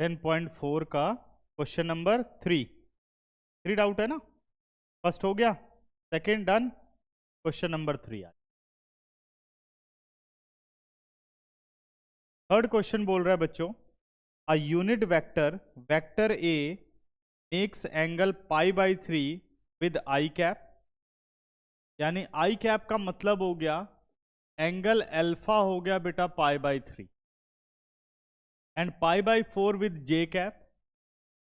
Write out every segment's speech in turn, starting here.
10.4 का question number 3 doubt है ना। फर्स्ट हो गया, सेकंड डन, क्वेश्चन नंबर 3 आज। थर्ड क्वेश्चन बोल रहा है बच्चों, a unit vector vector A makes angle π/3 with I cap. यानी आई कैप का मतलब हो गया एंगल अल्फा हो गया बेटा π/3 एंड π/4 विद जे कैप,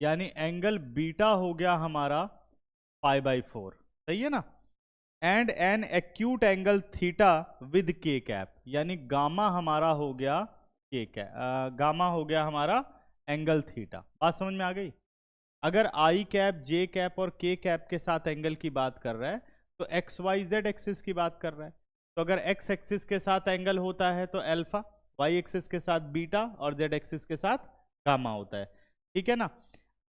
यानी एंगल बीटा हो गया हमारा π/4। सही है ना। And N acute angle theta with K cap, यानी गामा हमारा हो गया के कैप, गामा हो गया हमारा एंगल थीटा। बात समझ में आ गई। अगर आई कैप जे कैप और के कैप के साथ एंगल की बात कर रहा है तो एक्स वाई जेड एक्सिस की बात कर रहा है। तो अगर एक्स एक्सिस के साथ एंगल होता है तो अल्फा, वाई एक्सिस के साथ बीटा और जेड एक्सिस के साथ गामा होता है। ठीक है ना।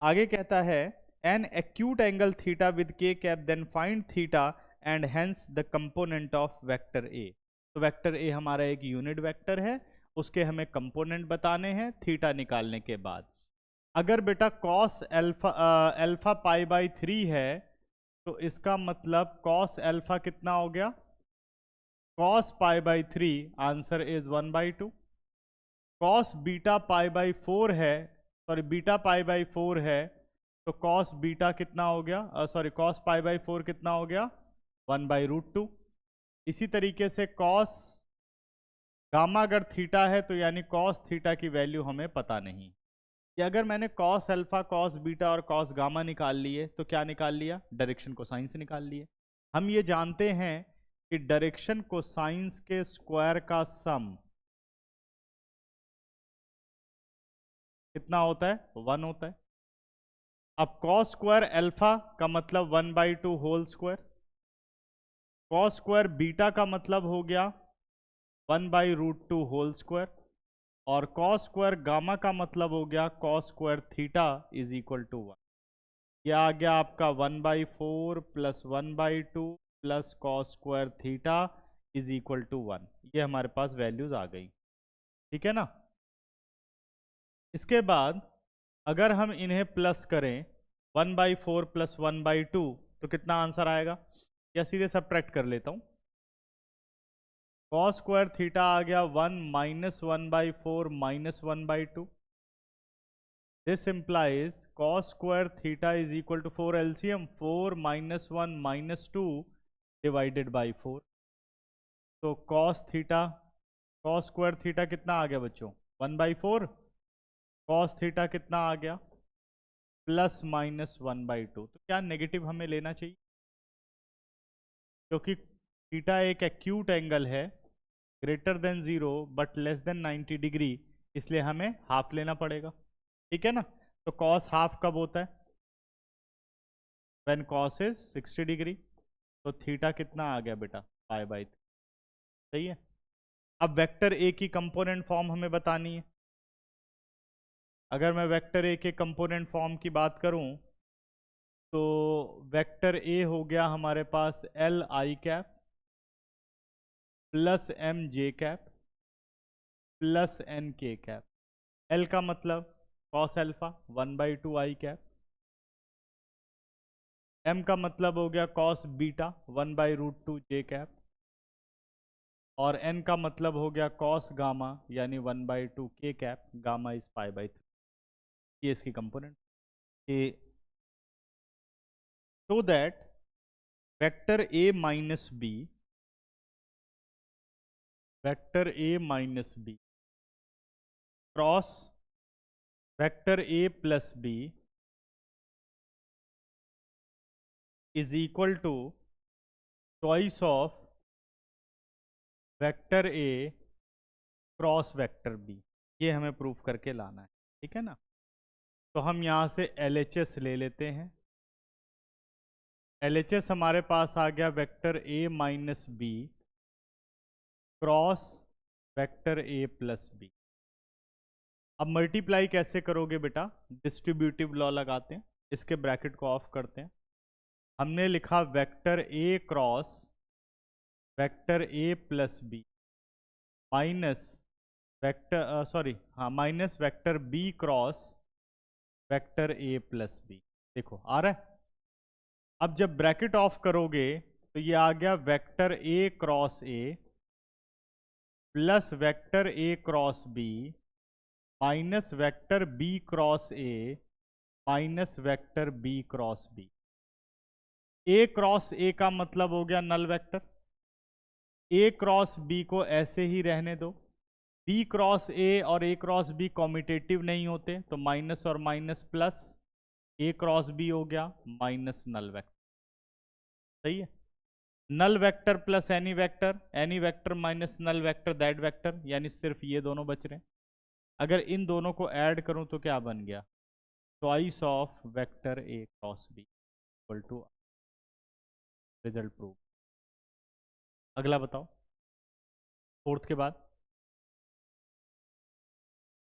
आगे कहता है an acute angle theta with K cap then find theta and hence the component of vector A. तो वेक्टर ए हमारा एक यूनिट वेक्टर है, उसके हमें कंपोनेंट बताने हैं थीटा निकालने के बाद। अगर बेटा कॉस अल्फा π/3 है तो इसका मतलब कॉस अल्फा कितना हो गया, cos π/3, answer is 1/2। Cos beta π/4 है, सॉरी बीटा π/4 है तो कॉस बीटा कितना हो गया, सॉरी कॉस π/4 कितना हो गया 1/√2। इसी तरीके से कॉस गामा अगर थीटा है तो यानी कॉस थीटा की वैल्यू हमें पता नहीं। कि अगर मैंने कॉस अल्फा कॉस बीटा और कॉस गामा निकाल लिए तो क्या निकाल लिया, डायरेक्शन कोसाइन से निकाल लिए। हम ये जानते हैं कि डायरेक्शन कोसाइंस के स्क्वायर का सम कितना होता है, 1 होता है। अब कॉस स्क्वायर अल्फा का मतलब 1/2 whole square, cos square beta का मतलब हो गया 1/√2 होल स्क्वायर, और कॉस स्क्वायर गामा का मतलब हो गया cos square theta is equal to 1। यह आ गया आपका 1/4 plus 1/2 plus cos square theta is equal to 1। ये हमारे पास वैल्यूज आ गई। ठीक है ना। इसके बाद अगर हम इन्हें प्लस करें 1/4 प्लस 1/2 तो कितना आंसर आएगा, या सीधे सब्ट्रैक्ट कर लेता हूं। कॉस स्क्वायर थीटा आ गया 1 minus 1/4 minus 1/2। This implies cos square theta is equal to 4 LCM 4 minus 1 minus 2 divided by 4। तो cos square theta कितना आ गया बच्चों 1/4, cos theta कितना आ गया प्लस माइनस 1/2। तो क्या नेगेटिव हमें लेना चाहिए, क्योंकि थीटा एक एक्यूट एंगल है greater than 0 but less then 90 degree, इसलिए हमें हाफ लेना पड़ेगा। ठीक है ना। तो cos हाफ कब होता है, व्हेन cos इज 60 डिग्री। तो थीटा कितना आ गया बेटा π/3। सही है। अब वेक्टर ए की कंपोनेंट फॉर्म हमें बतानी है। अगर मैं वेक्टर ए के कंपोनेंट फॉर्म की बात करूं तो वेक्टर ए हो गया हमारे पास L I cap plus M J cap plus N K cap. L का मतलब cos alpha 1/2 I cap, M का मतलब हो गया कॉस बीटा 1/√2 जे कैप, और एन का मतलब हो गया कॉस गामा यानी 1/2 के कैप, गामा इज π/3। ये इसकी component. So that vector A minus B, vector A minus B cross vector A plus B is equal to twice of vector A cross vector B. ये हमें proof करके लाना है। ठीक है ना। तो हम यहाँ से LHS ले लेते हैं। LHS हमारे पास आ गया vector A minus B cross vector A plus B. अब मल्टीप्लाई कैसे करोगे बेटा, डिस्ट्रीब्यूटिव लॉ लगाते हैं, इसके ब्रैकेट को ऑफ करते हैं। हमने लिखा vector A cross vector A plus B minus vector minus vector B cross vector A plus B. देखो आ रहा है। अब जब ब्रैकेट ऑफ करोगे तो ये आ गया vector A cross A plus vector A cross B minus vector B cross A minus vector B cross B. A cross A का मतलब हो गया null vector. A cross B को ऐसे ही रहने दो। बी क्रॉस ए और ए क्रॉस बी कॉम्यूटेटिव नहीं होते, तो माइनस और minus plus, A cross B हो गया माइनस नल वेक्टर। सही है। Null vector plus any vector minus null vector that vector, यानी सिर्फ ये दोनों बच रहे हैं। अगर इन दोनों को ऐड करूं तो क्या बन गया, twice of vector A cross B equal to, result prove. अगला बताओ, फोर्थ के बाद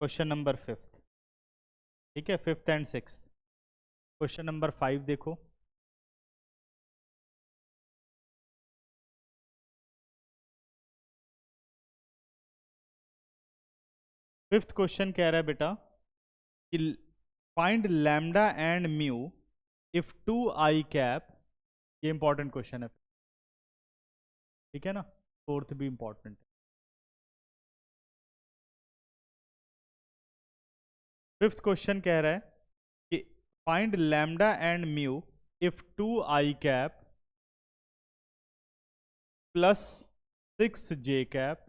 क्वेश्चन नंबर फिफ्थ। ठीक है, fifth and sixth. Question number 5 देखो। फिफ्थ क्वेश्चन कह रहा है बेटा कि find lambda and mu if two I cap. ये इंपॉर्टेंट क्वेश्चन है, ठीक है ना। फोर्थ भी इंपॉर्टेंट है। फिफ्थ क्वेश्चन कह रहा है कि find lambda and mu if two I cap plus 6 j cap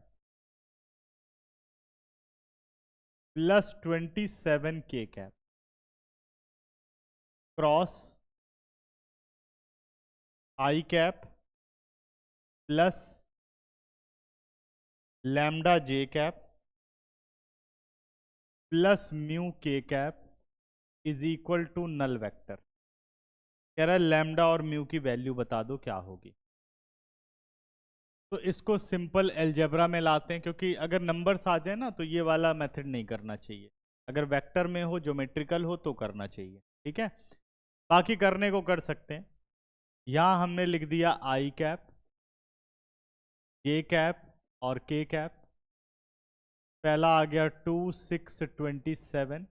plus 27 k cap cross i cap plus lambda J cap plus mu k cap is equal to null vector. कह रहा है lambda और mu की value बता दो क्या होगी। तो इसको सिंपल एल्जेब्रा में लाते हैं, क्योंकि अगर नंबर्स आ जाए ना तो ये वाला मेथड नहीं करना चाहिए। अगर वेक्टर में हो, ज्योमेट्रिकल हो तो करना चाहिए। ठीक है, बाकी करने को कर सकते हैं। यहां हमने लिख दिया आई कैप, जे कैप और के कैप। पहला आ गया 2 6 27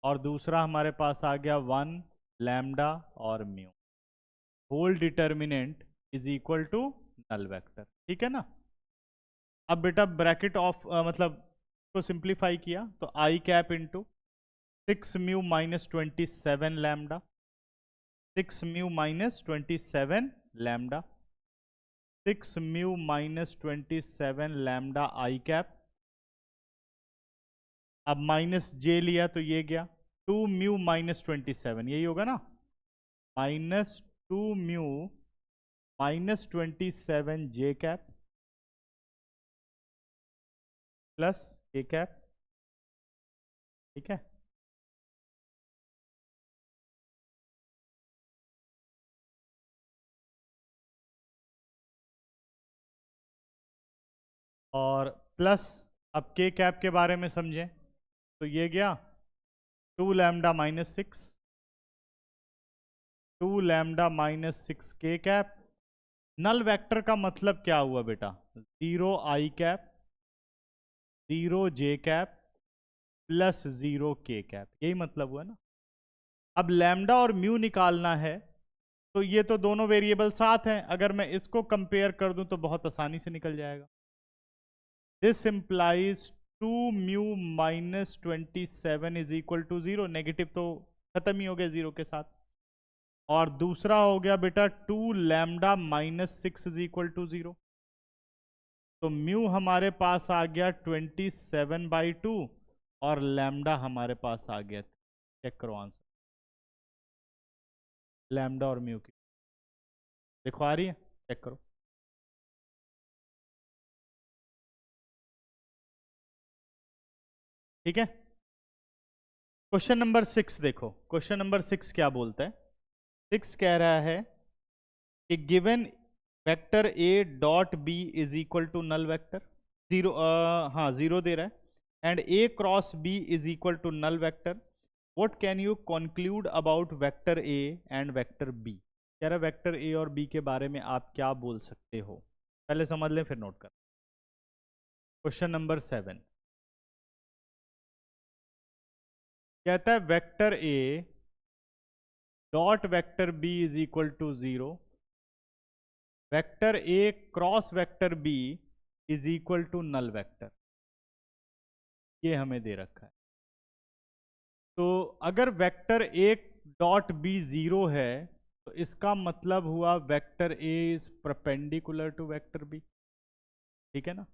और दूसरा हमारे पास आ गया 1 लैम्डा और mu. Whole determinant is equal to null vector. ठीक है ना। अब बेटा ब्रैकेट ऑफ मतलब को सिंप्लीफाई किया तो I cap into 6 mu minus 27 lambda, 6 mu minus 27 lambda, 6 mu minus 27 lambda I cap. अब माइनस जे लिया तो ये गया 2 म्यू माइनस 27, यही होगा ना, माइनस 2 म्यू माइनस 27 जे कैप प्लस के कैप। ठीक है, और प्लस अब के कैप के बारे में समझें तो ये गया 2 लैम्डा माइनस 6, 2 लैम्डा माइनस 6 के कैप। नल वेक्टर का मतलब क्या हुआ बेटा, 0 आई कैप 0 जे कैप प्लस 0 के कैप, यही मतलब हुआ ना। अब लैम्डा और म्यू निकालना है तो ये तो दोनों वेरिएबल साथ हैं, अगर मैं इसको कंपेयर कर दूं तो बहुत आसानी से निकल जाएगा। This implies 2 mu minus 27 is equal to 0, negative तो खत्म ही हो गया 0 के साथ। और दूसरा हो गया बेटा 2 lambda minus 6 is equal to 0। तो म्यू हमारे पास आ गया 27/2 और लैम्डा हमारे पास आ गया, चेक करो आंसर, लैम्डा और म्यू की। देखो आ रही है, चेक करो। ठीक है, क्वेश्चन नंबर 6 देखो। क्वेश्चन नंबर 6 क्या बोलता है, 6 कह रहा है कि given vector A dot B is equal to null vector, zero, हाँ 0 दे रहा है, and A cross B is equal to null vector. What can you conclude about vector A and vector B. कह रहा है वेक्टर ए और B के बारे में आप क्या बोल सकते हो, पहले समझ लें फिर नोट कर। क्वेश्चन नंबर 7, कहता है vector A dot vector B is equal to 0, vector A cross vector B is equal to null vector. ये हमें दे रखा है। तो अगर वेक्टर ए डॉट बी 0 है तो इसका मतलब हुआ vector A is perpendicular to vector B, ठीक है ना।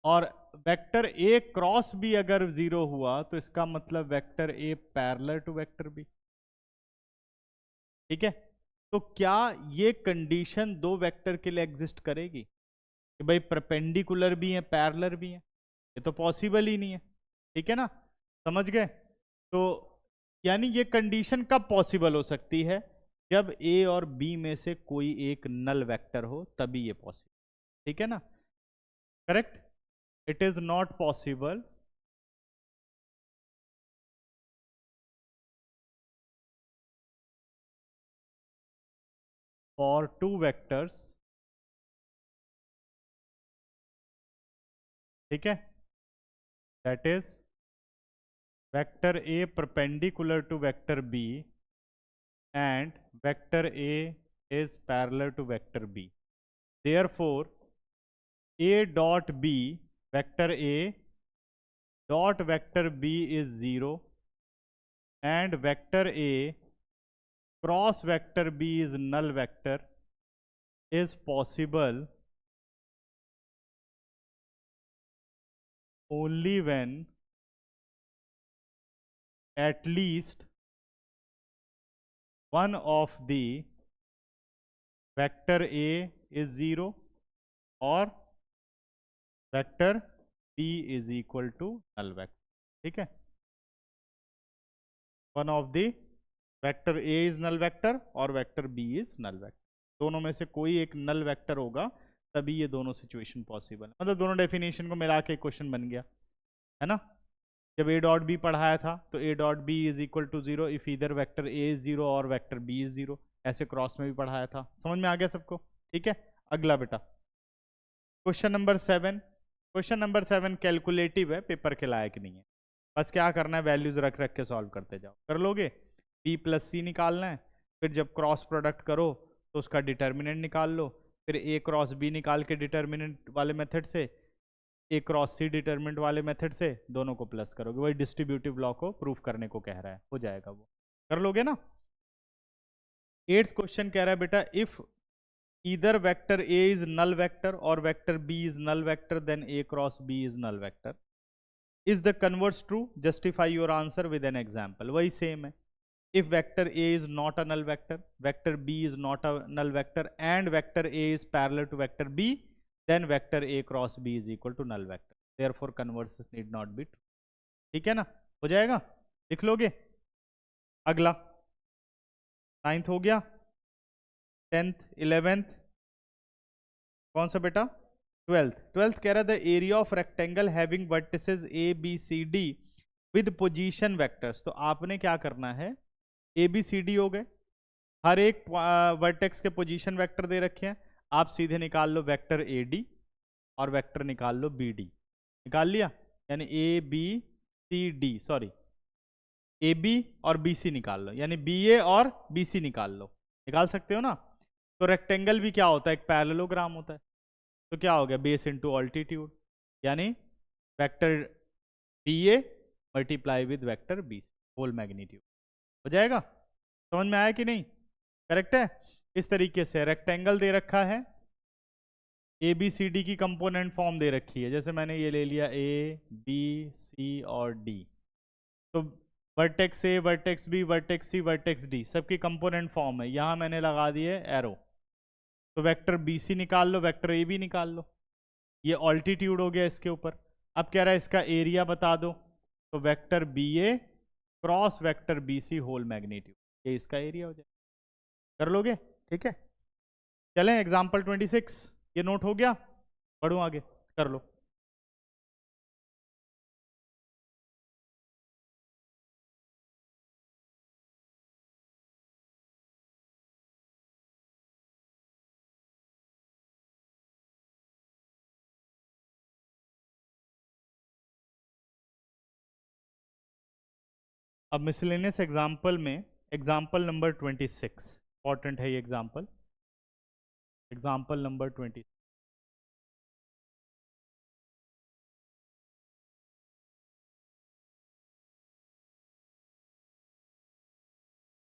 और वेक्टर ए क्रॉस बी अगर 0 हुआ तो इसका मतलब vector A parallel to vector B, ठीक है। तो क्या ये कंडीशन दो वेक्टर के लिए एग्जिस्ट करेगी कि भाई परपेंडिकुलर भी है पैरेलल भी है? ये तो पॉसिबल ही नहीं है, ठीक है ना। समझ गए? तो यानी ये कंडीशन कब पॉसिबल हो सकती है? जब ए और बी में से कोई एक नल वेक्टर हो, तभी ये पॉसिबल, ठीक है ना। Correct? It is not possible for two vectors, ठीक है, that is vector A perpendicular to vector B and vector A is parallel to vector B. Therefore, A dot B, vector A dot vector B is 0 and vector A cross vector B is null vector is possible only when at least one of the vector A is 0 और vector B is equal to null vector, ठीक है। One of the vector A is null vector और vector B is null vector, दोनों में से कोई एक null vector होगा, तभी ये दोनों सिचुएशन पॉसिबल है। मतलब दोनों डेफिनेशन को मिला के क्वेश्चन बन गया, है ना। जब A डॉट बी पढ़ाया था तो A dot B is equal to 0 if इधर वेक्टर A इज 0 और वेक्टर B इज 0, ऐसे क्रॉस में भी पढ़ाया था। समझ में आ गया सबको? ठीक है। अगला बेटा question number 7। Question number 7 calculative है, पेपर के लायक नहीं है। बस क्या करना है, वैल्यूज रख रख के सॉल्व करते जाओ। कर लोगे? बी प्लस सी निकालना है, फिर जब क्रॉस प्रोडक्ट करो तो उसका डिटर्मिनेंट निकाल लो, फिर ए क्रॉस बी निकाल के डिटर्मिनेंट वाले मेथड से ए क्रॉस सी डिटर्मिनेंट वाले मेथड से दोनों को प्लस करोगे। वही डिस्ट्रीब्यूटिव लॉ को प्रूफ करने को कह रहा है, हो जाएगा वो। कर लोगे ना। 8th क्वेश्चन कह रहा है बेटा if either vector A is null vector or vector B is null vector, then A cross B is null vector. Is the converse true? Justify your answer with an example. वही same है। If vector A is not a null vector, vector B is not a null vector, and vector A is parallel to vector B, then vector A cross B is equal to null vector. Therefore, converse need not be true. ठीक है ना? हो जाएगा? लिख लोगे? अगला 9th हो गया, 10th 11th कौन सा बेटा? 12th कह रहा था area of rectangle having vertices A B C D with position vectors. तो आपने क्या करना है, ए बी सी डी हो गए, हर एक वर्टेक्स के पोजीशन वेक्टर दे रखे हैं, आप सीधे निकाल लो वेक्टर ए डी और वेक्टर निकाल लो बी डी। निकाल लिया? यानी A B C D, sorry A B और बी सी निकाल लो, यानी बी ए और बी सी निकाल लो। निकाल सकते हो ना। तो रेक्टेंगल भी क्या होता है, एक पैरेललोग्राम होता है। तो क्या हो गया, बेस इंटू ऑल्टीट्यूड, यानी vector B A multiply with vector B C whole magnitude. हो जाएगा? समझ में आया कि नहीं? करेक्ट है। इस तरीके से रेक्टेंगल दे रखा है, ए बी सी डी की कंपोनेंट फॉर्म दे रखी है, जैसे मैंने ये ले लिया ए बी सी और डी। तो vertex A vertex B vertex C vertex D सबकी कंपोनेंट फॉर्म है, यहां मैंने लगा दिए एरो। तो वेक्टर बी सी निकाल लो, वेक्टर ए बी निकाल लो, ये ऑल्टीट्यूड हो गया इसके ऊपर। अब कह रहा है इसका एरिया बता दो, तो vector B A cross vector B C whole magnitude, ये इसका एरिया हो जाए। कर लोगे? ठीक है। चलें एग्जाम्पल 26, ये नोट हो गया? बढ़ू आगे, कर लो। अब मिसलेनियस एग्जाम्पल में एग्जाम्पल नंबर 26 इंपॉर्टेंट है ये एग्जाम्पल नंबर 20।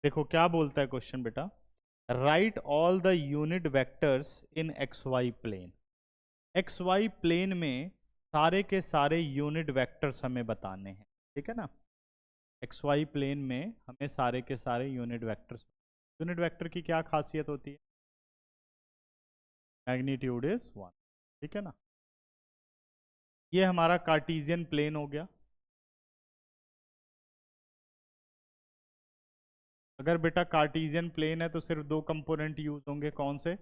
देखो क्या बोलता है क्वेश्चन बेटा, write all the unit vectors in x y plane. X y plane में सारे के सारे यूनिट वेक्टर्स हमें बताने हैं, ठीक है ना। एक्स वाई प्लेन में हमें सारे के सारे यूनिट वेक्टर की क्या खासियत होती है, मैग्नीट्यूड इज 1, ठीक है ना। ये हमारा कार्टीजियन प्लेन हो गया। अगर बेटा कार्टीजियन प्लेन है तो सिर्फ दो कंपोनेंट यूज होंगे, कौन से,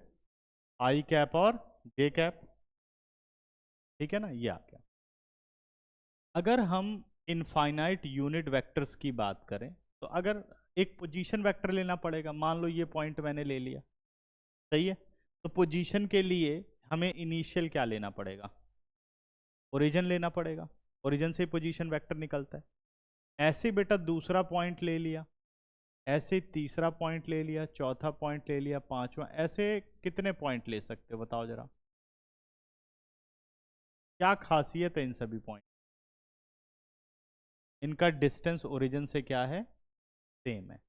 आई कैप और जे कैप, ठीक है ना। ये आ गया। अगर हम इनफाइनाइट यूनिट वेक्टर्स की बात करें तो अगर एक पोजीशन वेक्टर लेना पड़ेगा, मान लो ये पॉइंट मैंने ले लिया, सही है। तो पोजीशन के लिए हमें इनिशियल क्या लेना पड़ेगा, ओरिजिन लेना पड़ेगा, ओरिजिन से पोजीशन वेक्टर निकलता है। ऐसे बेटा दूसरा पॉइंट ले लिया, ऐसे तीसरा पॉइंट ले लिया, चौथा पॉइंट ले लिया, पांचवा, ऐसे कितने पॉइंट ले सकते हो बताओ जरा, क्या खासियत है इन सभी पॉइंट, इनका डिस्टेंस ओरिजिन से क्या है, सेम है।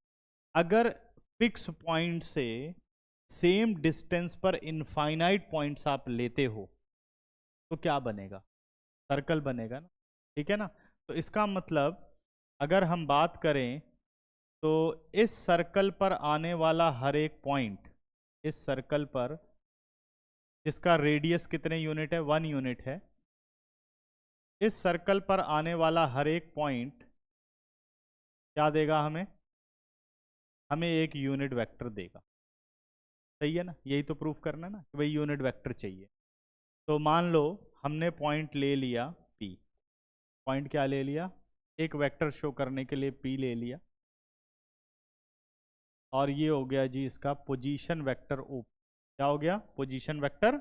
अगर फिक्स पॉइंट से सेम डिस्टेंस पर इनफाइनाइट पॉइंट्स आप लेते हो तो क्या बनेगा, सर्कल बनेगा ना, ठीक है ना। तो इसका मतलब अगर हम बात करें तो इस सर्कल पर आने वाला हर एक पॉइंट, इस सर्कल पर जिसका रेडियस कितने यूनिट है, 1 यूनिट है, इस सर्कल पर आने वाला हर एक पॉइंट क्या देगा हमें, हमें एक यूनिट वेक्टर देगा, सही है ना। यही तो प्रूफ करना है ना कि भाई यूनिट वेक्टर चाहिए। तो मान लो हमने पॉइंट ले लिया P, पॉइंट क्या ले लिया, एक वेक्टर शो करने के लिए P ले लिया, और ये हो गया जी इसका पोजीशन वेक्टर OP। क्या हो गया, पोजीशन वेक्टर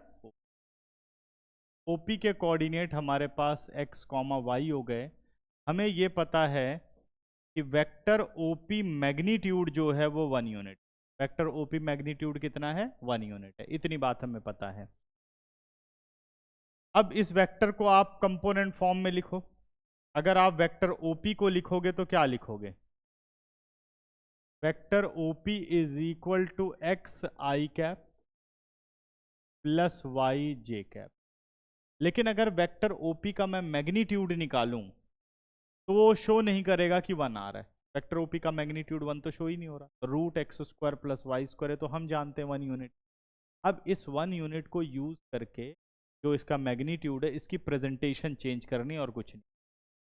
OP के कोऑर्डिनेट हमारे पास x, y हो गए। हमें ये पता है कि वेक्टर OP मैग्नीट्यूड जो है वो 1 यूनिट, वेक्टर OP मैग्नीट्यूड कितना है, 1 यूनिट है, इतनी बात हमें पता है। अब इस वेक्टर को आप कंपोनेंट फॉर्म में लिखो। अगर आप वेक्टर OP को लिखोगे तो क्या लिखोगे, vector OP is equal to x I cap plus y J cap. लेकिन अगर वेक्टर OP का मैं मैग्नीट्यूड निकालूं तो वो शो नहीं करेगा कि 1 आ रहा है, वेक्टर OP का मैग्नीट्यूड 1 तो शो ही नहीं हो रहा। Root x square plus y square है तो हम जानते हैं 1 यूनिट। अब इस 1 यूनिट को यूज करके जो इसका मैग्नीट्यूड है इसकी प्रेजेंटेशन चेंज करनी और कुछ नहीं,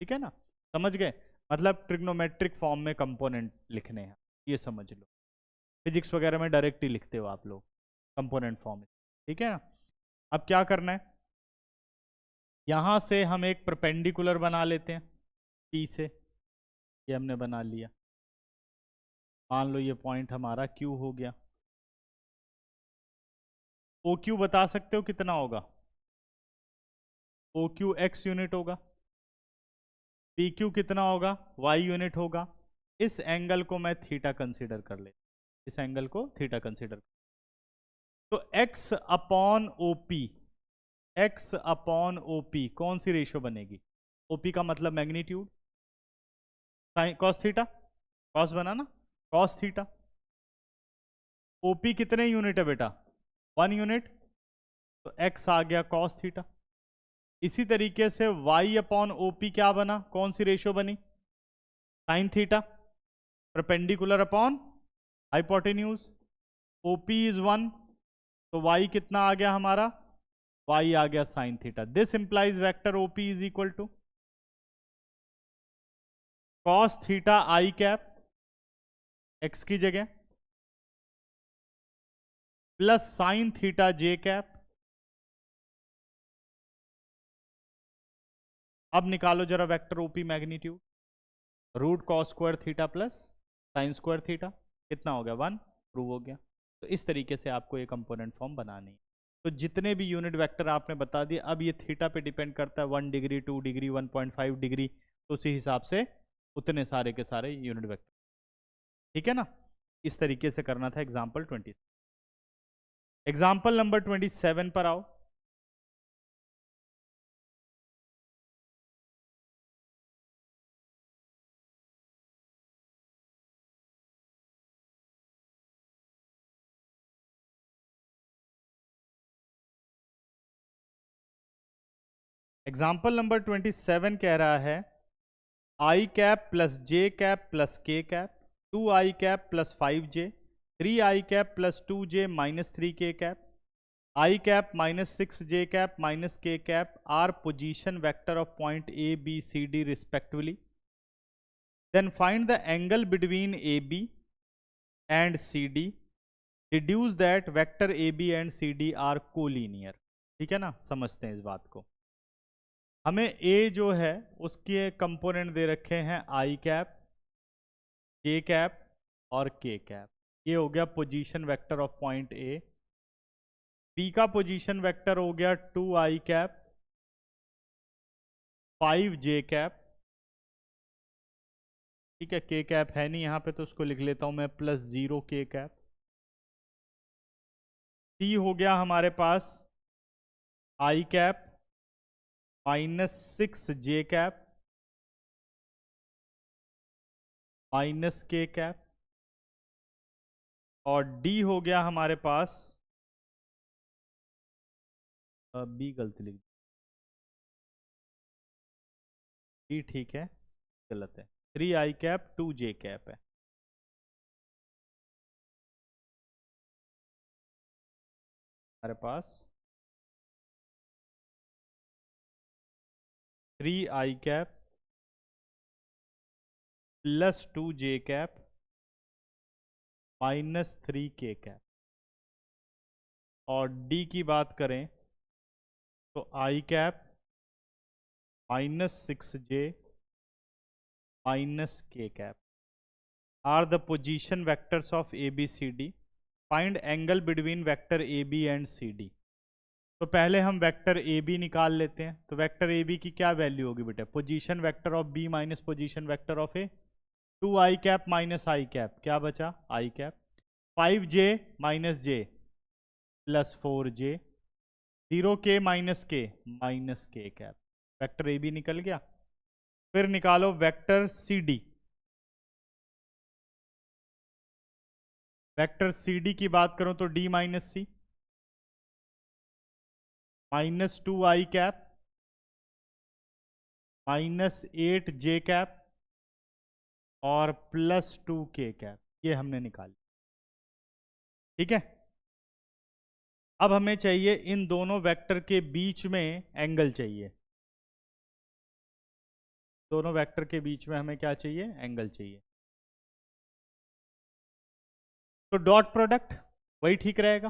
ठीक है ना, समझ गए। मतलब ट्रिग्नोमेट्रिक फॉर्म में कंपोनेंट लिखने हैं, ये समझ लो। फिजिक्स वगैरह में डायरेक्ट ही लिखते हो आप लोग कंपोनेंट फॉर्म में, ठीक है ना। अब क्या करना है, यहां से हम एक परपेंडिकुलर बना लेते हैं P से, ये हमने बना लिया। मान लो ये पॉइंट हमारा Q हो गया। OQ बता सकते हो कितना होगा, OQ x यूनिट होगा, PQ कितना होगा, y यूनिट होगा। इस एंगल को मैं थीटा कंसीडर कर ले, इस एंगल को थीटा कंसीडर कर। तो x upon OP, x upon OP कौन सी रेशियो बनेगी, OP का मतलब मैग्नीट्यूड, कॉस थीटा, कॉस बना ना, कॉस थीटा। OP कितने यूनिट है बेटा, 1 यूनिट, तो x आ गया कॉस थीटा। इसी तरीके से y अपॉन OP क्या बना, कौन सी रेशियो बनी, sine theta, perpendicular upon hypotenuse. OP is 1 तो y कितना आ गया हमारा, y आ गया sine theta. This implies vector OP is equal to cos theta i cap x की जगह plus sine theta j cap. अब निकालो जरा vector OP magnitude, root cos square theta plus sine square theta, कितना हो गया 1, प्रूव हो गया। तो इस तरीके से आपको ये कंपोनेंट फॉर्म बनानी है। तो जितने भी यूनिट वेक्टर आपने बता दिए, अब ये थीटा पे डिपेंड करता है, 1 डिग्री, 2 डिग्री, 1.5 डिग्री, तो उसी हिसाब से उतने सारे के सारे यूनिट वेक्टर। ठीक है ना, इस तरीके से करना था एग्जाम्पल 20। एग्जाम्पल नंबर 27 पर आओ। एग्जाम्पल नंबर 27 कह रहा है आई कैप प्लस जे कैप प्लस के cap 2 i cap plus 5j 3 i cap plus 2j minus 3k cap I cap minus 6j cap minus k cap are position vector of point a b c d respectively. Then find the angle between A B and C D, deduce that vector A B and C D are collinear. ठीक है ना, समझते हैं इस बात को। हमें ए जो है उसके कंपोनेंट दे रखे हैं आई कैप, जे कैप और के कैप। ये हो गया position vector of point A. B का पोजीशन वेक्टर हो गया 2i कैप 5j कैप। ठीक है, के कैप है नहीं यहाँ पे तो उसको लिख लेता हूं मैं प्लस 0k कैप। सी हो गया हमारे पास i cap minus 6j cap minus k cap. और डी हो गया हमारे पास बी गलती लिख डी, ठीक है, गलत है, 3i कैप 2j कैप है। हमारे पास 3i cap plus 2j cap minus 3k cap. और डी की बात करें तो i cap minus 6j minus k cap are the position vectors of A B C D. Find angle between vector A B and C D. तो पहले हम vector A B निकाल लेते हैं। तो वेक्टर ए बी की क्या value होगी बेटा, position vector of B minus position vector of A. 2i cap minus I cap, क्या बचा I cap 5j minus J plus 4j 0k minus K minus k cap. Vector A B निकल गया। फिर निकालो vector C D. Vector C D की बात करूं तो D minus C minus 2i cap minus 8j cap और plus 2k cap. ये हमने निकाली। ठीक है, अब हमें चाहिए इन दोनों वेक्टर के बीच में एंगल चाहिए। दोनों वेक्टर के बीच में हमें क्या चाहिए, एंगल चाहिए। तो डॉट प्रोडक्ट वही ठीक रहेगा।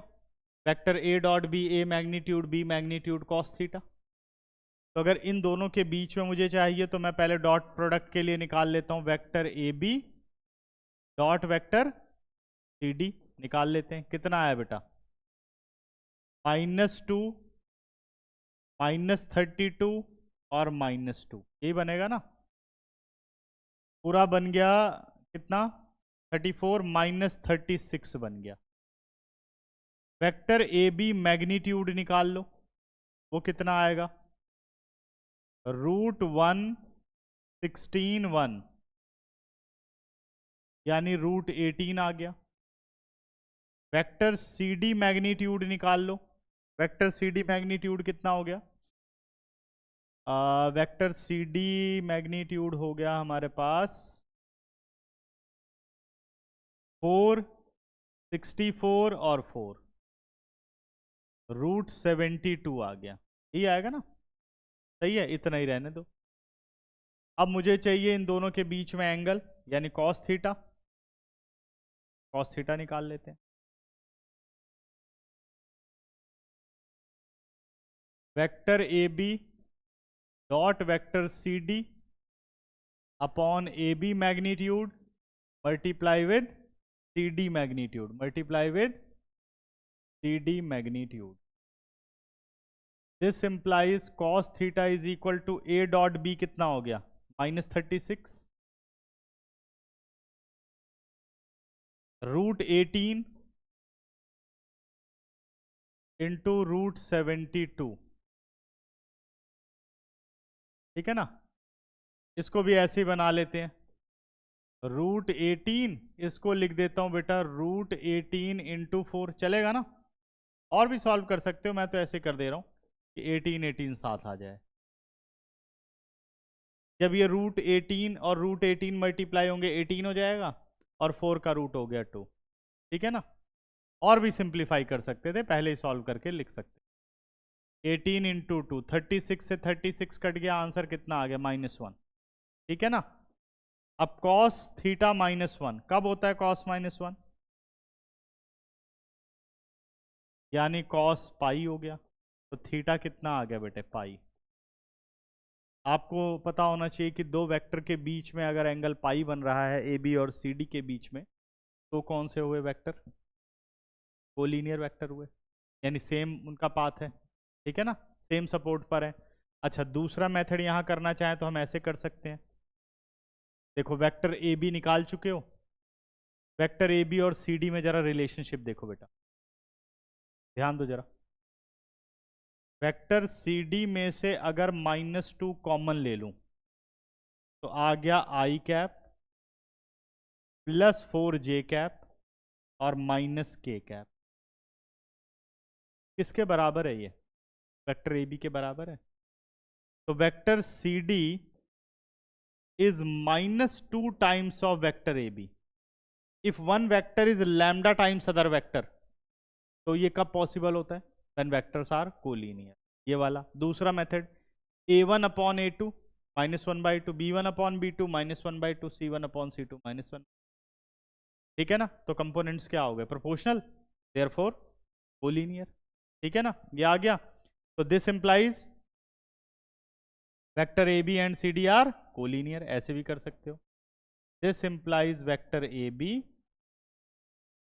Vector A dot B, A magnitude B magnitude cos theta. तो अगर इन दोनों के बीच में मुझे चाहिए तो मैं पहले डॉट प्रोडक्ट के लिए निकाल लेता हूं vector A B dot vector C D. निकाल लेते हैं, कितना आया बेटा -2 -32 और -2। यही बनेगा ना, पूरा बन गया कितना 34 -36 बन गया। वेक्टर ए बी मैग्नीट्यूड निकाल लो, वो कितना आएगा √1 16 1 यानी √18 आ गया। वेक्टर सी डी मैग्नीट्यूड निकाल लो, वेक्टर सी डी मैग्नीट्यूड कितना हो गया, वेक्टर सी डी मैग्नीट्यूड हो गया हमारे पास 4 64 और 4 √72 आ गया। ये आएगा ना, सही है, इतना ही रहने दो। अब मुझे चाहिए इन दोनों के बीच में एंगल यानी कॉस थीटा। कॉस थीटा निकाल लेते हैं। Vector A B dot vector C D upon A B magnitude multiply with C D magnitude multiply with C D magnitude. This implies cos theta is equal to A dot B कितना हो गया -36 √18 into √72, ठीक है ना। इसको भी ऐसे ही बना लेते हैं, √18 इसको लिख देता हूं बेटा √18 इंटू 4, चलेगा ना। और भी सॉल्व कर सकते हो, मैं तो ऐसे कर दे रहा हूं कि 18 साथ आ जाए। जब ये √18 और √18 मल्टीप्लाई होंगे 18 हो जाएगा, और 4 का रूट हो गया 2, ठीक है ना। और भी सिंप्लीफाई कर सकते थे, पहले ही सॉल्व करके लिख सकते। 18 इंटू 2, 36 से 36 कट गया, आंसर कितना आ गया -1, ठीक है ना। अब cos थीटा -1 कब होता है? cos -1 यानी cos पाई हो गया, तो थीटा कितना आ गया बेटे? पाई। आपको पता होना चाहिए कि दो वेक्टर के बीच में अगर एंगल पाई बन रहा है ए बी और सी डी के बीच में, तो कौन से हुए वेक्टर? कोलिनियर वेक्टर हुए, यानी सेम उनका पाथ है, ठीक है ना, सेम सपोर्ट पर है। अच्छा, दूसरा मेथड यहां करना चाहें तो हम ऐसे कर सकते हैं। देखो वेक्टर ए बी निकाल चुके हो, वेक्टर ए बी और सी डी में जरा रिलेशनशिप देखो बेटा, ध्यान दो जरा। वेक्टर सी डी में से अगर -2 कॉमन ले लूं तो आ गया आई कैप +4j कैप और -k कैप। किसके बराबर है ये? वेक्टर ए बी के बराबर है। तो vector C D is -2 times of vector A B if one vector is lambda times other vector. तो ये कब पॉसिबल होता है? व्हेन वेक्टर्स आर कोलिनियर, ये वाला। दूसरा मेथड a1/a2 -1/2, b1/b2 -1/2, c1/c2 -1, ठीक है ना। तो कंपोनेंट्स क्या हो गए? प्रोपोर्शनल, देयरफॉर कोलिनियर, ठीक है ना। ये आ गया। तो this implies vector A B and C D are collinear, ऐसे भी कर सकते हो। This implies vector A B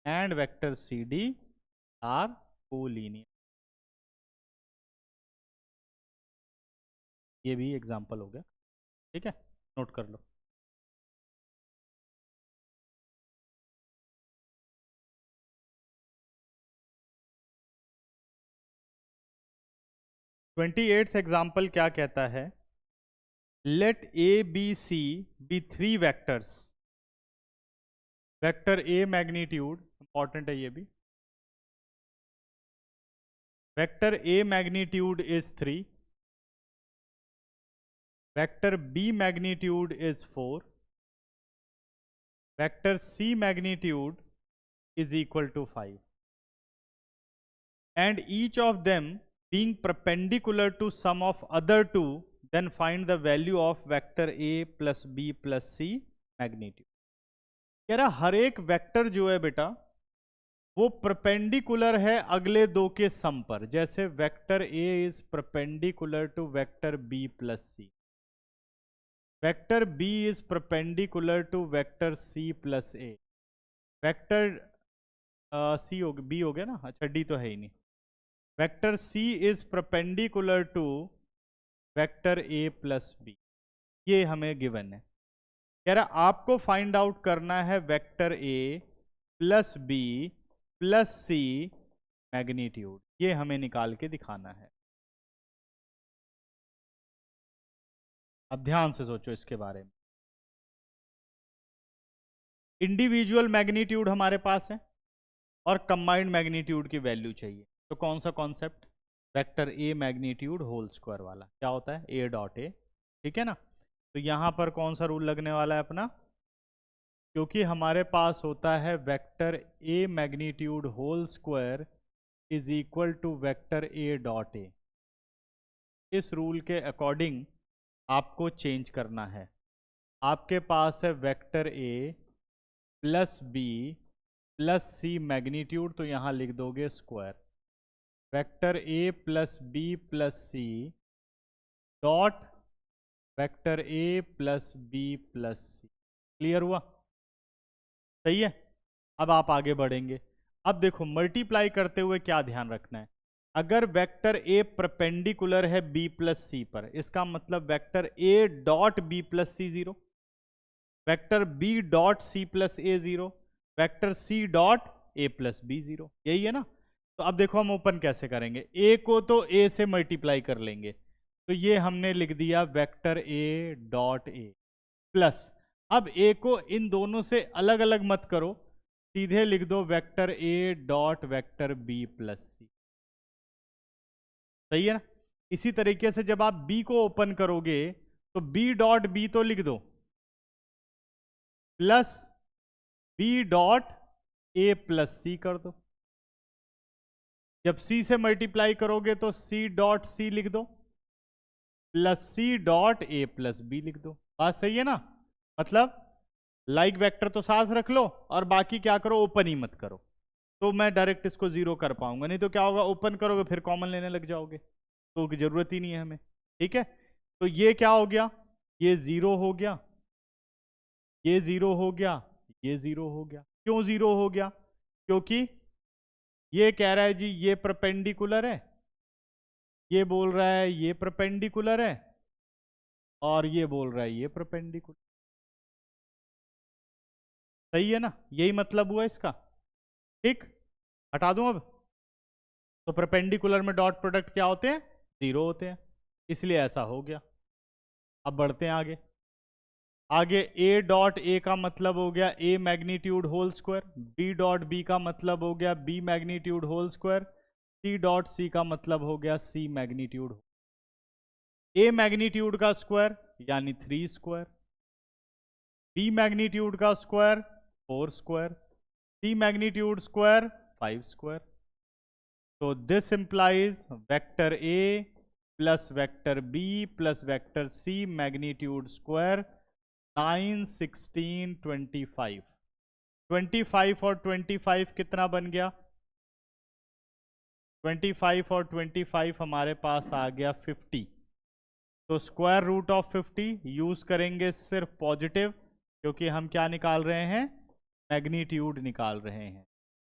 and vector C D are collinear. ये भी एग्जांपल हो गया, ठीक है, नोट कर लो। ट्वेंटी एट्थ एग्जाम्पल क्या कहता है? Let A B C be 3 vectors. Vector A magnitude, important है ये भी। Vector A magnitude is 3, vector B magnitude is 4, vector C magnitude is equal to 5, and each of them being perpendicular to sum of other two, then find the value of vector a plus b plus c magnitude। कह रहा हर एक vector जो है बेटा वो perpendicular है अगले दो के सम पर। जैसे vector A is perpendicular to vector B plus C, vector B is perpendicular to vector C plus A, vector C हो बी हो गया ना, अच्छा डी तो है ही नहीं। Vector C is perpendicular to vector A plus B, ये हमें गिवन है। कह रहा आपको फाइंड आउट करना है vector A plus B plus C magnitude, ये हमें निकाल के दिखाना है। अब ध्यान से सोचो इसके बारे में। इंडिविजुअल मैग्नीट्यूड हमारे पास है और कंबाइंड मैग्नीट्यूड की वैल्यू चाहिए, तो कौन सा concept? Vector A magnitude whole square वाला। क्या होता है? ए डॉट ए, ठीक है ना। तो यहां पर कौन सा रूल लगने वाला है अपना? क्योंकि हमारे पास होता है vector A magnitude whole square is equal to vector A dot A. इस रूल के अकॉर्डिंग आपको चेंज करना है। आपके पास है vector A plus B plus C magnitude, तो यहां लिख दोगे square. Vector A plus B plus C dot vector A plus B plus C. Clear हुआ? सही है। अब आप आगे बढ़ेंगे। अब देखो मल्टीप्लाई करते हुए क्या ध्यान रखना है। अगर वेक्टर ए परपेंडिकुलर है बी प्लस सी पर, इसका मतलब vector A dot B plus C 0, vector B dot C plus A 0, vector C dot A plus B 0, यही है ना। तो अब देखो हम ओपन कैसे करेंगे, ए को तो ए से मल्टीप्लाई कर लेंगे, तो ये हमने लिख दिया vector A dot A plus, अब ए को इन दोनों से अलग अलग मत करो, सीधे लिख दो vector A dot vector B plus C, सही है ना। इसी तरीके से जब आप बी को ओपन करोगे तो बी डॉट बी तो लिख दो plus B dot A plus C कर दो, जब सी से मल्टीप्लाई करोगे तो सी डॉट सी लिख दो plus C dot A plus B लिख दो। बात सही है ना, मतलब लाइक वेक्टर तो साथ रख लो और बाकी क्या करो, ओपन ही मत करो, तो मैं डायरेक्ट इसको 0 कर पाऊंगा, नहीं तो क्या होगा, ओपन करोगे फिर कॉमन लेने लग जाओगे, तो जरूरत ही नहीं है हमें। ठीक है, तो ये क्या हो गया, ये 0 हो गया, ये 0 हो गया, ये 0 हो गया। क्यों 0 हो गया, क्योंकि ये कह रहा है जी ये परपेंडिकुलर है, ये बोल रहा है ये परपेंडिकुलर है, और ये बोल रहा है ये परपेंडिकुलर, सही है ना, यही मतलब हुआ इसका। ठीक, हटा दूं अब, तो परपेंडिकुलर में डॉट प्रोडक्ट क्या होते हैं, 0 होते हैं, इसलिए ऐसा हो गया। अब बढ़ते हैं आगे, आगे ए डॉट ए का मतलब हो गया A magnitude whole square, B dot B का मतलब हो गया B magnitude whole square, C dot C का मतलब हो गया सी मैग्नीट्यूड, ए मैग्नीट्यूड का स्क्वायर यानी 3 स्क्वायर, बी मैग्नीट्यूड का square 4 square, C magnitude square 5 square. तो this implies vector A plus vector B plus vector C magnitude square 9, 16, 25। 25 और 25 कितना बन गया, 25 और 25 हमारे पास आ गया 50। तो स्क्वायर रूट ऑफ 50 यूज करेंगे सिर्फ पॉजिटिव, क्योंकि हम क्या निकाल रहे हैं, मैग्नीट्यूड निकाल रहे हैं।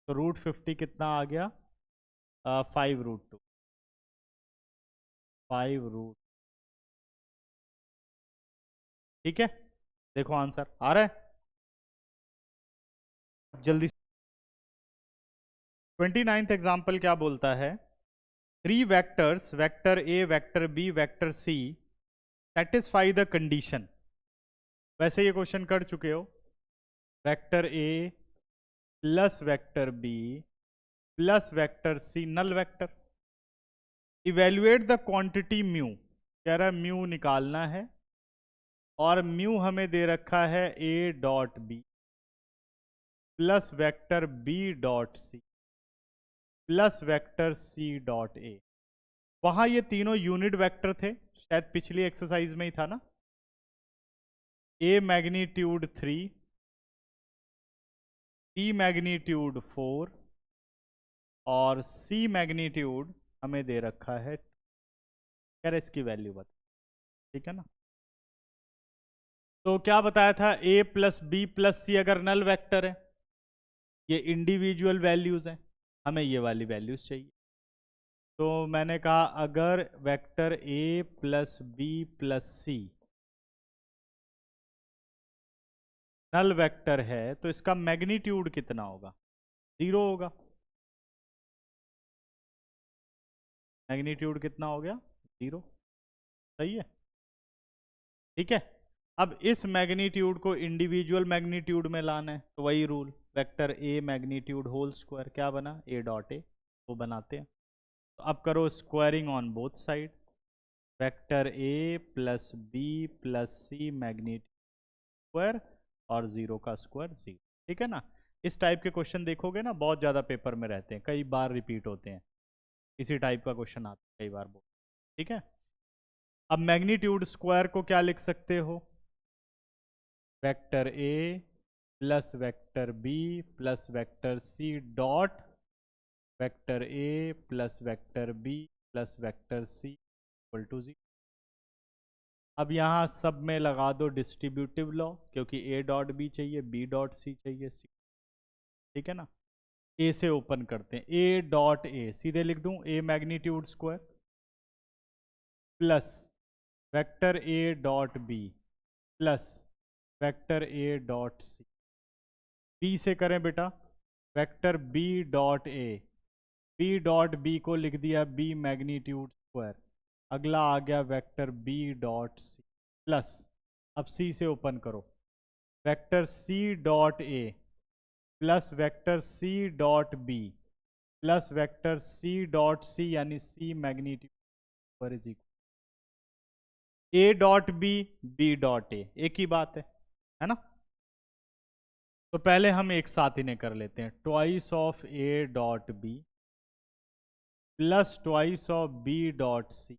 तो रूट 50 कितना आ गया, 5 रूट 2, 5 रूट। ठीक है, देखो आंसर आ रहा है जल्दी। 29th एग्जाम्पल क्या बोलता है, 3 vectors vector A vector B vector C satisfy the condition. वैसे ये क्वेश्चन कर चुके हो, vector A plus vector B plus vector C null vector, evaluate the quantity mu, कह रहा है म्यू निकालना है, और म्यू हमें दे रखा है A dot B plus vector B dot C plus vector C dot A. वहां ये तीनों यूनिट वेक्टर थे, शायद पिछली एक्सरसाइज में ही था ना, ए मैग्नीट्यूड 3, बी मैग्नीट्यूड 4 और सी मैग्नीट्यूड हमें दे रखा है, कह रहे इसकी वैल्यू बता। ठीक है ना, तो क्या बताया था, ए प्लस बी प्लस सी अगर नल वेक्टर है, ये इंडिविजुअल वैल्यूज हैं, हमें ये वाली वैल्यूज चाहिए। तो मैंने कहा अगर vector A plus B plus C null vector है तो इसका मैग्नीट्यूड कितना होगा, 0 होगा। मैग्नीट्यूड कितना हो गया, 0, सही है। ठीक है, अब इस मैग्नीट्यूड को इंडिविजुअल मैग्नीट्यूड में लाना है, तो वही rule, vector A magnitude whole square क्या बना, ए डॉट ए, वो बनाते हैं। तो अब करो squaring on both side, vector A plus B plus C magnitude square और 0 का स्क्वायर 0। ठीक है ना, इस टाइप के क्वेश्चन देखोगे ना बहुत ज़्यादा पेपर में रहते हैं, कई बार रिपीट होते हैं, इसी टाइप का क्वेश्चन आता है कई बार बोल। ठीक है, अब मैग्नीट्यूड स्क्वायर को क्या लिख सकते हो, vector A plus vector B plus vector C dot vector A plus vector B plus vector C equal to 0। अब यहाँ सब में लगा दो डिस्ट्रीब्यूटिव लॉ, क्योंकि ए डॉट बी चाहिए, बी डॉट सी चाहिए, सी। ठीक है ना, ए से ओपन करते हैं, ए डॉट ए सीधे लिख दूं, A magnitude square plus vector A dot B plus vector A dot C, B से करें बेटा, vector B dot A, B dot B को लिख दिया बी मैग्नीट्यूड स्क्वायर, अगला आ गया vector B dot C plus, अब सी से ओपन करो, vector C dot A plus vector C dot B plus vector C dot C यानी C magnitude square is equal A dot B dot ए, एक ही बात है ना। तो पहले हम एक साथ इन्हें कर लेते हैं, twice of A dot B plus twice of B dot C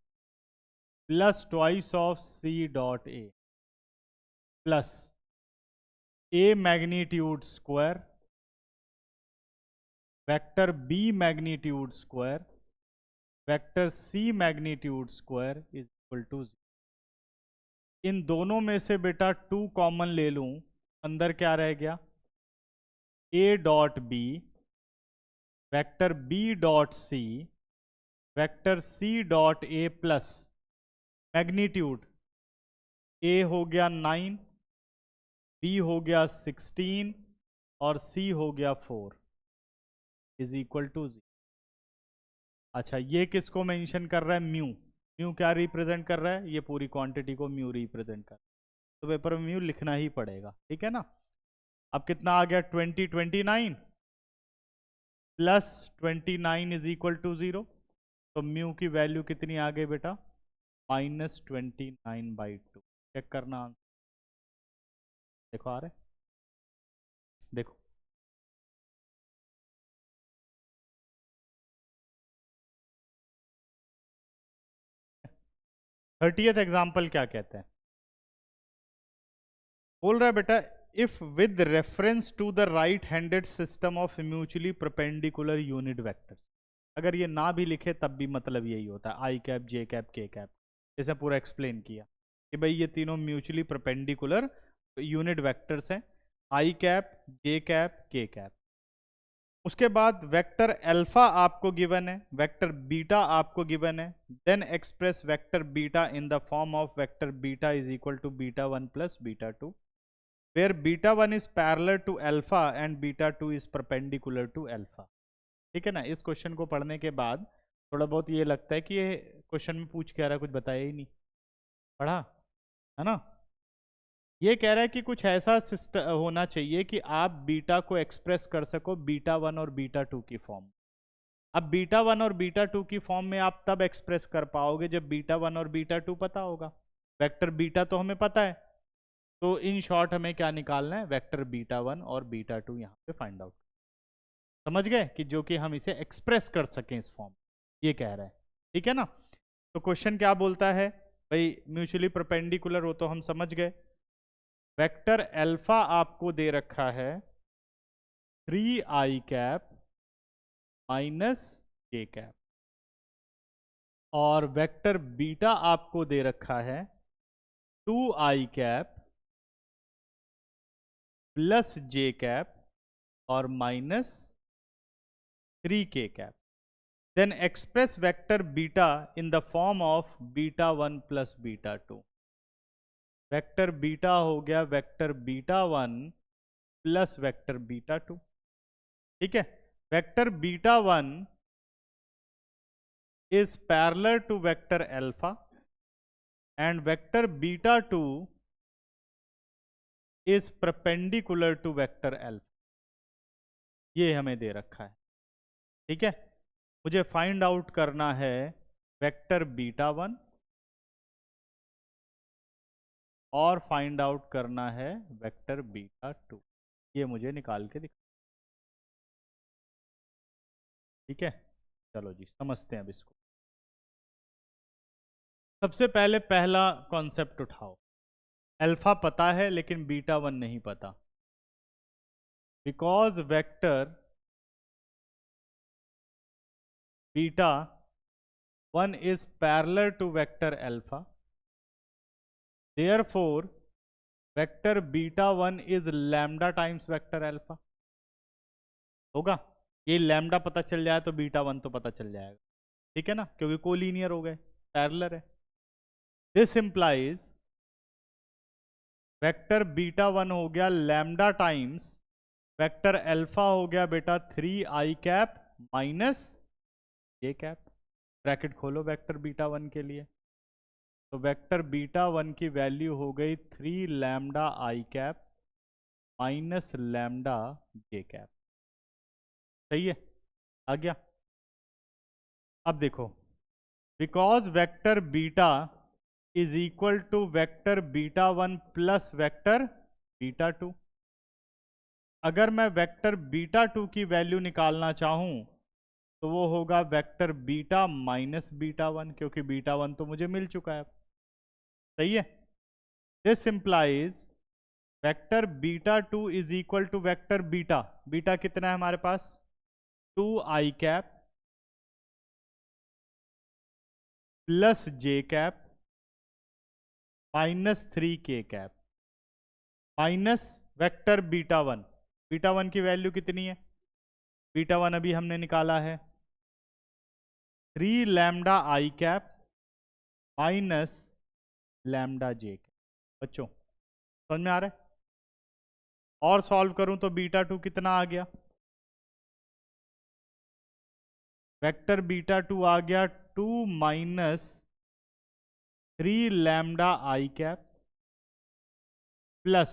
plus twice of C dot A plus A magnitude square vector B magnitude square vector C magnitude square is equal to 0। इन दोनों में से बेटा 2 common ले लूं, अंदर क्या रह गया, A dot B vector B dot C vector C dot A plus magnitude A हो गया 9, बी हो गया 16 और सी हो गया 4 इज इक्वल टू 0। अच्छा, ये किसको मेंशन कर रहा है, म्यू, म्यू क्या रिप्रेजेंट कर रहा है, ये पूरी क्वांटिटी को म्यू रिप्रेजेंट कर रहा है, तो पेपर में म्यू लिखना ही पड़ेगा, ठीक है ना। अब कितना आ गया, 29 प्लस 29 इज इक्वल टू 0, तो म्यू की वैल्यू कितनी आ गई बेटा, -29/2। चेक करना, देखो आ रहे, देखो थर्टियथ एग्जाम्पल क्या कहते हैं, बोल रहा है बेटा if with reference to the right handed system of mutually perpendicular unit vectors, अगर ये ना भी लिखे तब भी मतलब यही होता है, आई cap J cap K cap, जैसे पूरा एक्सप्लेन किया कि भाई ये तीनों म्यूचुअली परपेंडिकुलर यूनिट वेक्टर्स हैं, I cap J cap K cap. उसके बाद वेक्टर अल्फा आपको गिवन है, वेक्टर बीटा आपको गिवन है, then express vector beta in the form of vector beta is equal to β1 plus β2 where β1 is parallel to alpha and β2 is perpendicular to alpha। ठीक है ना। इस क्वेश्चन को पढ़ने के बाद थोड़ा बहुत ये लगता है कि ये क्वेश्चन में पूछ क्या रहा है, कुछ बताया ही नहीं, पढ़ा है ना। ये कह रहा है कि कुछ ऐसा सिस्टम होना चाहिए कि आप बीटा को एक्सप्रेस कर सको β1 और β2 की फॉर्म। अब β1 और β2 की फॉर्म में आप तब एक्सप्रेस कर पाओगे जब β1 और β2 पता होगा। वेक्टर बीटा तो हमें पता है, तो इन शॉर्ट हमें क्या निकालना है, वेक्टर β1 और β2 यहाँ पे फाइंड आउट। समझ गए कि जो कि हम इसे एक्सप्रेस कर सकें इस फॉर्म, ये कह रहा है, ठीक है ना। तो क्वेश्चन क्या बोलता है भाई, म्यूचुअली परपेंडिकुलर हो तो हम समझ गए। वेक्टर अल्फा आपको दे रखा है 3i cap minus J cap, और वेक्टर बीटा आपको दे रखा है 2i कैप प्लस जे कैप और minus 3k cap. Then express vector beta in the form of β1 plus β2। Vector beta हो गया वेक्टर β1 प्लस वेक्टर β2, ठीक है। Vector β1 is parallel to vector alpha and vector β2 is perpendicular to vector alpha, ये हमें दे रखा है, ठीक है। मुझे फाइंड आउट करना है वेक्टर β1 और फाइंड आउट करना है वेक्टर β2, ये मुझे निकाल के दिखा, ठीक है। चलो जी समझते हैं अब इसको। सबसे पहले पहला कॉन्सेप्ट उठाओ, अल्फा पता है लेकिन β1 नहीं पता, because vector β1 is parallel to vector alpha, therefore vector β1 is lambda times vector alpha। होगा, ये लैम्डा पता चल जाए तो β1 तो पता चल जाएगा, ठीक है ना, क्योंकि कोलिनियर हो गए, पैरेलल है। दिस इंप्लाइज वेक्टर β1 हो गया लैम्डा टाइम्स वेक्टर अल्फा हो गया बेटा 3i cap minus J cap. Bracket खोलो वेक्टर बीटा 1 के लिए, तो वेक्टर बीटा 1 की वैल्यू हो गई 3 λi कैप माइनस लैम्डा जे कैप। सही है, आ गया। अब देखो, because vector beta is equal to vector beta 1 plus vector beta 2, अगर मैं वेक्टर बीटा 2 की वैल्यू निकालना चाहूं तो वो होगा वेक्टर बीटा माइनस बीटा 1, क्योंकि बीटा 1 तो मुझे मिल चुका है। सही है, this implies vector beta 2 is equal to vector beta, beta कितना है हमारे पास 2i कैप प्लस जे cap minus 3k cap minus vector beta 1। Beta 1 की वैल्यू कितनी है, बीटा 1 अभी हमने निकाला है 3 λi कैप माइनस लैम्डा जे कैप। बच्चों समझ में आ रहा है? और सॉल्व करूं तो बीटा 2 कितना आ गया, वेक्टर बीटा 2 आ गया 2 minus 3 λi cap plus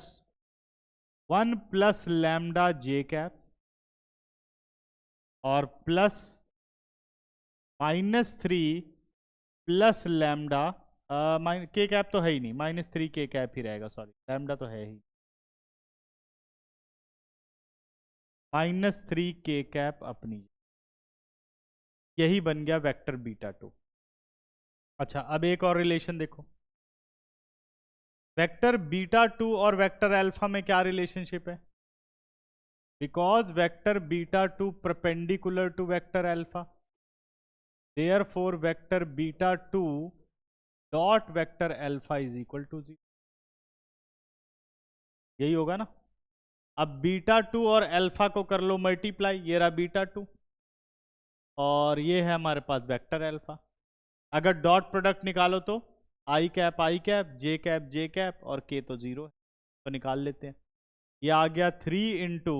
1 plus lambda जे कैप और plus -3 plus lambda K cap तो है ही नहीं, -3 k कैप ही रहेगा, सॉरी लैम्डा तो है ही, -3 k कैप अपनी, यही बन गया वेक्टर बीटा 2। अच्छा अब एक और रिलेशन देखो, वेक्टर बीटा 2 और वेक्टर अल्फा में क्या रिलेशनशिप है, because vector beta 2 perpendicular to vector alpha, therefore vector beta 2 dot vector alpha is equal to 0, यही होगा ना। अब बीटा 2 और अल्फा को कर लो मल्टीप्लाई, ये रहा बीटा 2 और ये है हमारे पास वेक्टर अल्फा। अगर डॉट प्रोडक्ट निकालो तो आई कैप जे कैप और के तो 0 है, तो निकाल लेते हैं। ये आ गया 3 into,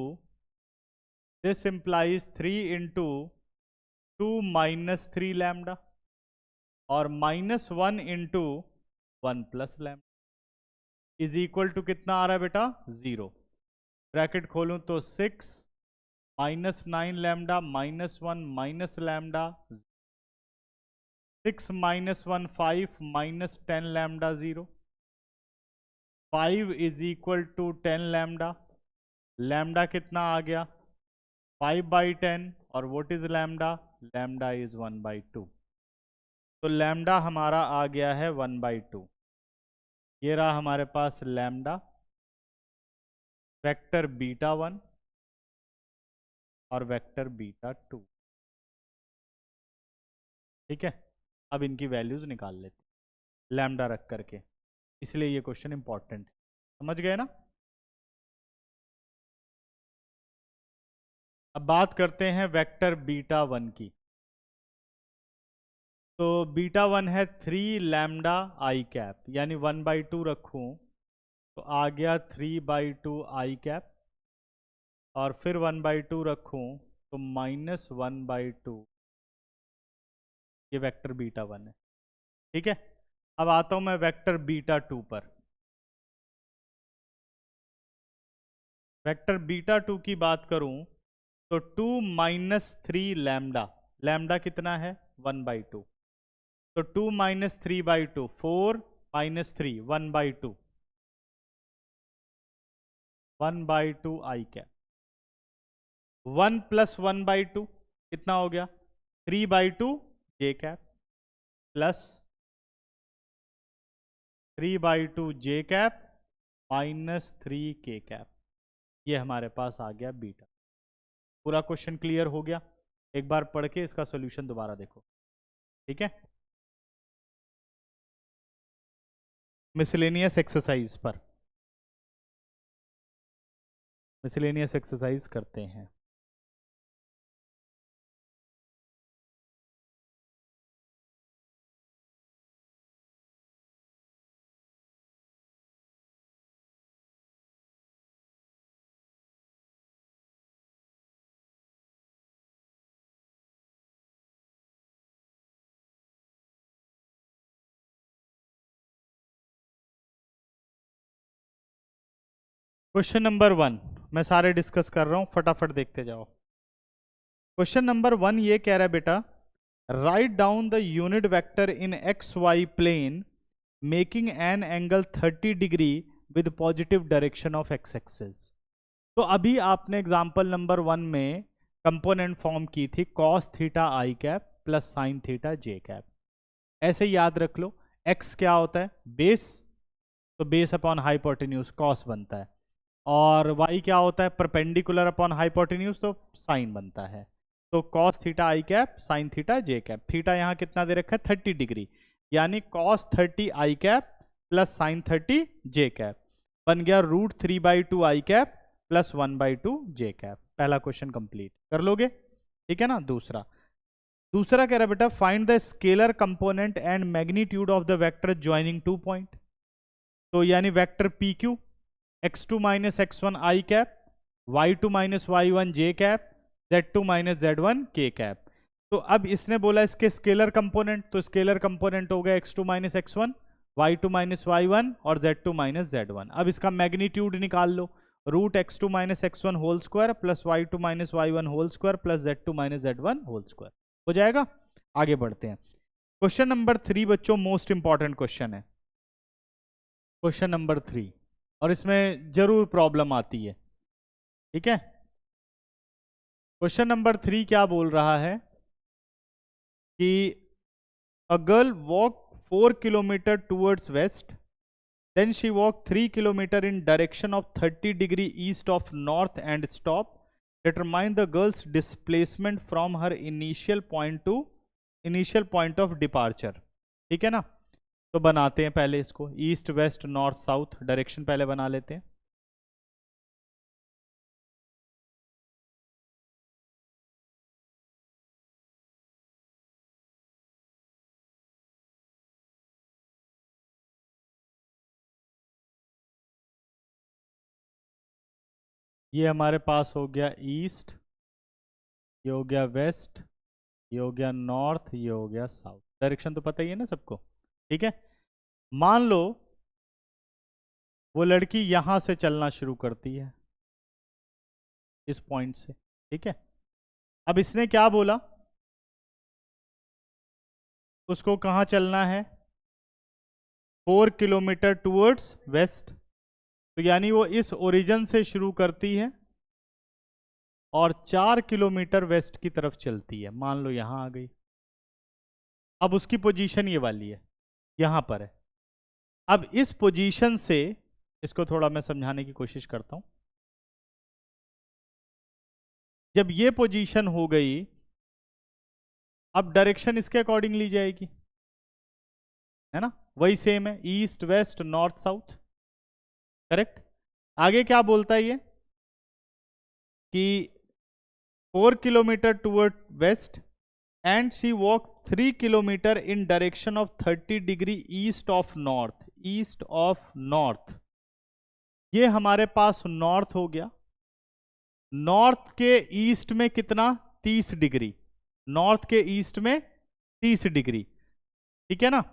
this implies 3 into 2 minus 3 lambda और -1 into 1 plus lambda is equal to कितना आ रहा है बेटा 0। ब्रैकेट खोलूं तो 6 -9 lambda -1 minus lambda, 6 -1 5 -10 lambda 0, 5 is equal to 10 lambda, lambda कितना आ गया 5/10 और what is lambda, lambda is 1/2, तो लैम्डा हमारा आ गया है 1/2। ये रहा हमारे पास लैम्डा वेक्टर बीटा 1 और वेक्टर बीटा 2। ठीक है, अब इनकी वैल्यूज निकाल लेते लैम्डा रख करके, इसलिए ये क्वेश्चन इंपॉर्टेंट है, समझ गए ना। अब बात करते हैं वेक्टर बीटा 1 की, तो बीटा 1 है 3 लैम्डा आई कैप, यानी 1/2 रखूं तो आ गया 3/2 आई कैप और फिर 1/2 रखूं तो -1/2, ये वेक्टर बीटा 1 है। ठीक है, अब आता हूं मैं वेक्टर बीटा 2 पर। वेक्टर बीटा 2 की बात करूं तो 2 -3 लैम्डा, लैम्डा कितना है 1/2, तो 2 -3/2 4 -3 1/2, 1/2 आई कैप, 1 प्लस 1/2 कितना हो गया 3/2 जे कैप प्लस 3/2 जे कैप -3 k कैप, ये हमारे पास आ गया बीटा। पूरा क्वेश्चन क्लियर हो गया, एक बार पढ़ के इसका सॉल्यूशन दोबारा देखो। ठीक है, मिसलेनियस एक्सरसाइज पर, मिसलेनियस एक्सरसाइज करते हैं। क्वेश्चन नंबर 1 मैं सारे डिस्कस कर रहा हूं, फटाफट देखते जाओ। क्वेश्चन नंबर 1 ये कह रहा है बेटा, write down the unit vector in x y plane making an angle 30 degree with positive direction of x axis. तो अभी आपने एग्जांपल नंबर 1 में कंपोनेंट फॉर्म की थी cos theta i cap plus sine theta j cap. ऐसे याद रख लो, x क्या होता है, बेस, तो बेस अपॉन हाइपोटेन्यूज कॉस बनता है, और y क्या होता है, परपेंडिकुलर अपॉन हाइपोटेन्यूज, तो साइन बनता है। तो cos theta i cap sine theta j cap, theta यहाँ कितना दे रखा है 30 डिग्री, यानी कॉस 30 आई कैप प्लस साइन 30 जे कैप बन गया √3/2 आई कैप प्लस 1/2 जे कैप। पहला क्वेश्चन कंप्लीट कर लोगे, ठीक है ना। दूसरा कह रहा है बेटा, find the scalar component and magnitude of the vector joining 2 point. तो यानी vector P Q x2 minus x1 आई कैप, y2 माइनस y1 जे कैप, z2 माइनस z1 के कैप। तो अब इसने बोला इसके स्केलर कंपोनेंट, तो स्केलर कंपोनेंट हो गया x2 minus x1, y2 minus y1 और z2 माइनस z1। अब इसका मैग्नीट्यूड निकाल लो, √x2 minus x1 whole square plus y2 minus y1 whole square plus z2 minus z1 whole square हो जाएगा। आगे बढ़ते हैं। क्वेश्चन नंबर 3 बच्चों मोस्ट इंपॉर्टेंट क्वेश्चन है, क्वेश्चन नंबर 3, और इसमें जरूर प्रॉब्लम आती है, ठीक है। क्वेश्चन नंबर 3 क्या बोल रहा है कि a girl walk 4 kilometre towards west, then she walk 3 kilometre in direction of 30 degree east of north and stop, determine the girl's displacement from her initial point of departure. ठीक है ना। तो बनाते हैं पहले इसको, east west north south direction पहले बना लेते हैं। ये हमारे पास हो गया ईस्ट, ये हो गया वेस्ट, ये हो गया नॉर्थ, ये हो गया साउथ। डायरेक्शन तो पता ही है ना सबको, ठीक है। मान लो वो लड़की यहां से चलना शुरू करती है, इस पॉइंट से, ठीक है। अब इसने क्या बोला, उसको कहां चलना है, 4 किलोमीटर टूवर्ड्स वेस्ट। तो यानी वो इस ओरिजिन से शुरू करती है और 4 किलोमीटर वेस्ट की तरफ चलती है। मान लो यहां आ गई, अब उसकी पोजीशन ये वाली है, यहां पर है। अब इस पोजीशन से, इसको थोड़ा मैं समझाने की कोशिश करता हूं। जब ये पोजीशन हो गई, अब डायरेक्शन इसके अकॉर्डिंग ली जाएगी, है ना, वही सेम है, east west north south, correct. आगे क्या बोलता है ये कि 4 kilometre toward west and she walk 3 kilometre in direction of 30 degree east of north. East of north, ये हमारे पास नॉर्थ हो गया। नॉर्थ के ईस्ट में कितना, 30 डिग्री, नॉर्थ के ईस्ट में 30 डिग्री, ठीक है ना।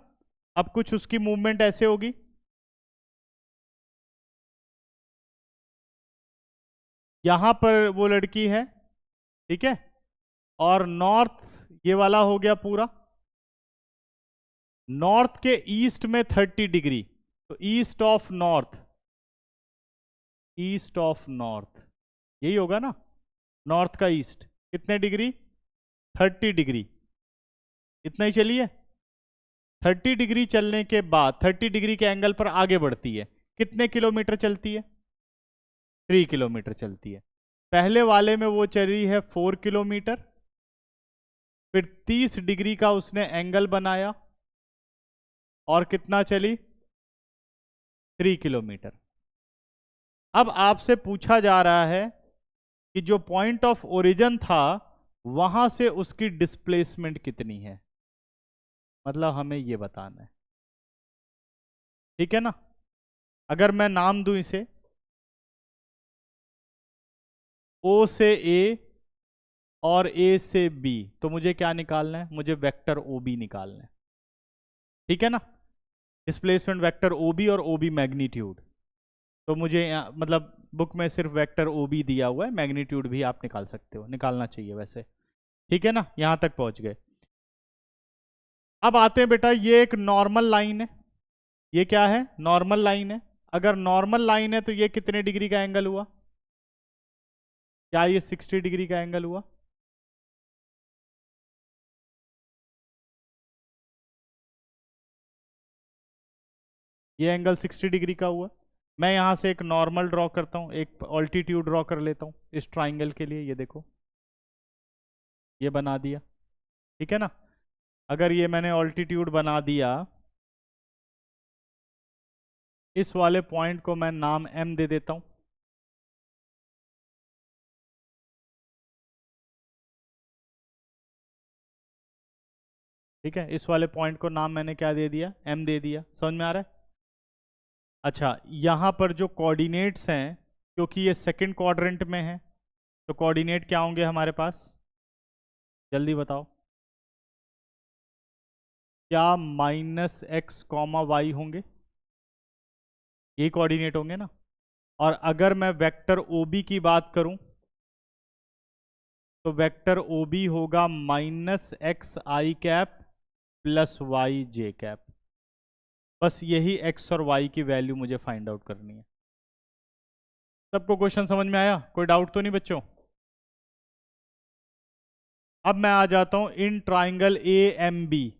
अब कुछ उसकी मूवमेंट ऐसे होगी, यहां पर वो लड़की है, ठीक है, और नॉर्थ ये वाला हो गया पूरा, नॉर्थ के ईस्ट में 30 डिग्री, तो east of north, east of north यही होगा ना। नॉर्थ का ईस्ट कितने डिग्री, 30 डिग्री, इतना ही चलिए। 30 डिग्री चलने के बाद 30 डिग्री के एंगल पर आगे बढ़ती है, कितने किलोमीटर चलती है, 3 किलोमीटर चलती है। पहले वाले में वो चली है 4 किलोमीटर, फिर 30 डिग्री का उसने एंगल बनाया और कितना चली, 3 किलोमीटर। अब आपसे पूछा जा रहा है कि जो पॉइंट ऑफ ओरिजिन था वहां से उसकी डिस्प्लेसमेंट कितनी है, मतलब हमें ये बताना है, ठीक है ना। अगर मैं नाम दूं इसे, O से A और A से B, तो मुझे क्या निकालना है, मुझे वेक्टर OB निकालना है, ठीक है ना। डिस्प्लेसमेंट वेक्टर OB और OB मैग्नीट्यूड, तो मुझे मतलब बुक में सिर्फ वेक्टर ओ बी दिया हुआ है, मैग्नीट्यूड भी आप निकाल सकते हो, निकालना चाहिए वैसे। ठीक है ना, यहां तक पहुंच गए। अब आते हैं बेटा, ये एक नॉर्मल लाइन है, ये क्या है, नॉर्मल लाइन है। अगर नॉर्मल लाइन है तो ये कितने डिग्री का एंगल हुआ, क्या ये 60 डिग्री का एंगल हुआ? ये एंगल 60 डिग्री का हुआ। मैं यहां से एक नॉर्मल ड्रॉ करता हूं, एक ऑल्टीट्यूड ड्रॉ कर लेता हूं इस ट्राइंगल के लिए, ये देखो ये बना दिया। ठीक है ना, अगर ये मैंने ऑल्टीट्यूड बना दिया, इस वाले पॉइंट को मैं नाम m दे देता हूं। ठीक है, इस वाले पॉइंट को नाम मैंने क्या दे दिया, m दे दिया। समझ में आ रहा है? अच्छा, यहां पर जो कोऑर्डिनेट्स हैं, क्योंकि ये सेकंड क्वाड्रेंट में है, तो कोऑर्डिनेट क्या होंगे हमारे पास, जल्दी बताओ। क्या -x, y होंगे? यही कोऑर्डिनेट होंगे ना। और अगर मैं वेक्टर OB की बात करूं, तो वेक्टर OB होगा -xi प्लस yj। बस यही x और y की वैल्यू मुझे फाइंड आउट करनी है। सबको क्वेश्चन समझ में आया? कोई डाउट तो नहीं बच्चों? अब मैं आ जाता हूं in triangle AMB,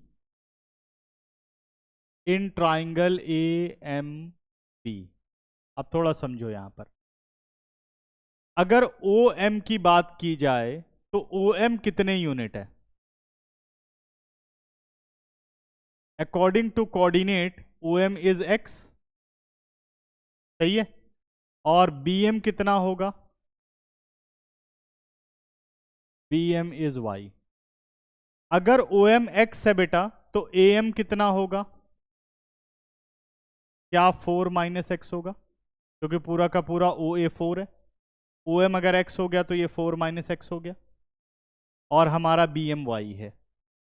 in triangle AMB। अब थोड़ा समझो यहां पर, अगर OM की बात की जाए तो OM कितने यूनिट है? According to coordinate OM is x, सही है। और BM कितना होगा? BM is y। अगर OM x है बेटा, तो AM कितना होगा? क्या 4 - x होगा? क्योंकि पूरा का पूरा OA 4 है। OM अगर x हो गया तो ये 4 - x हो गया। और हमारा BM y है।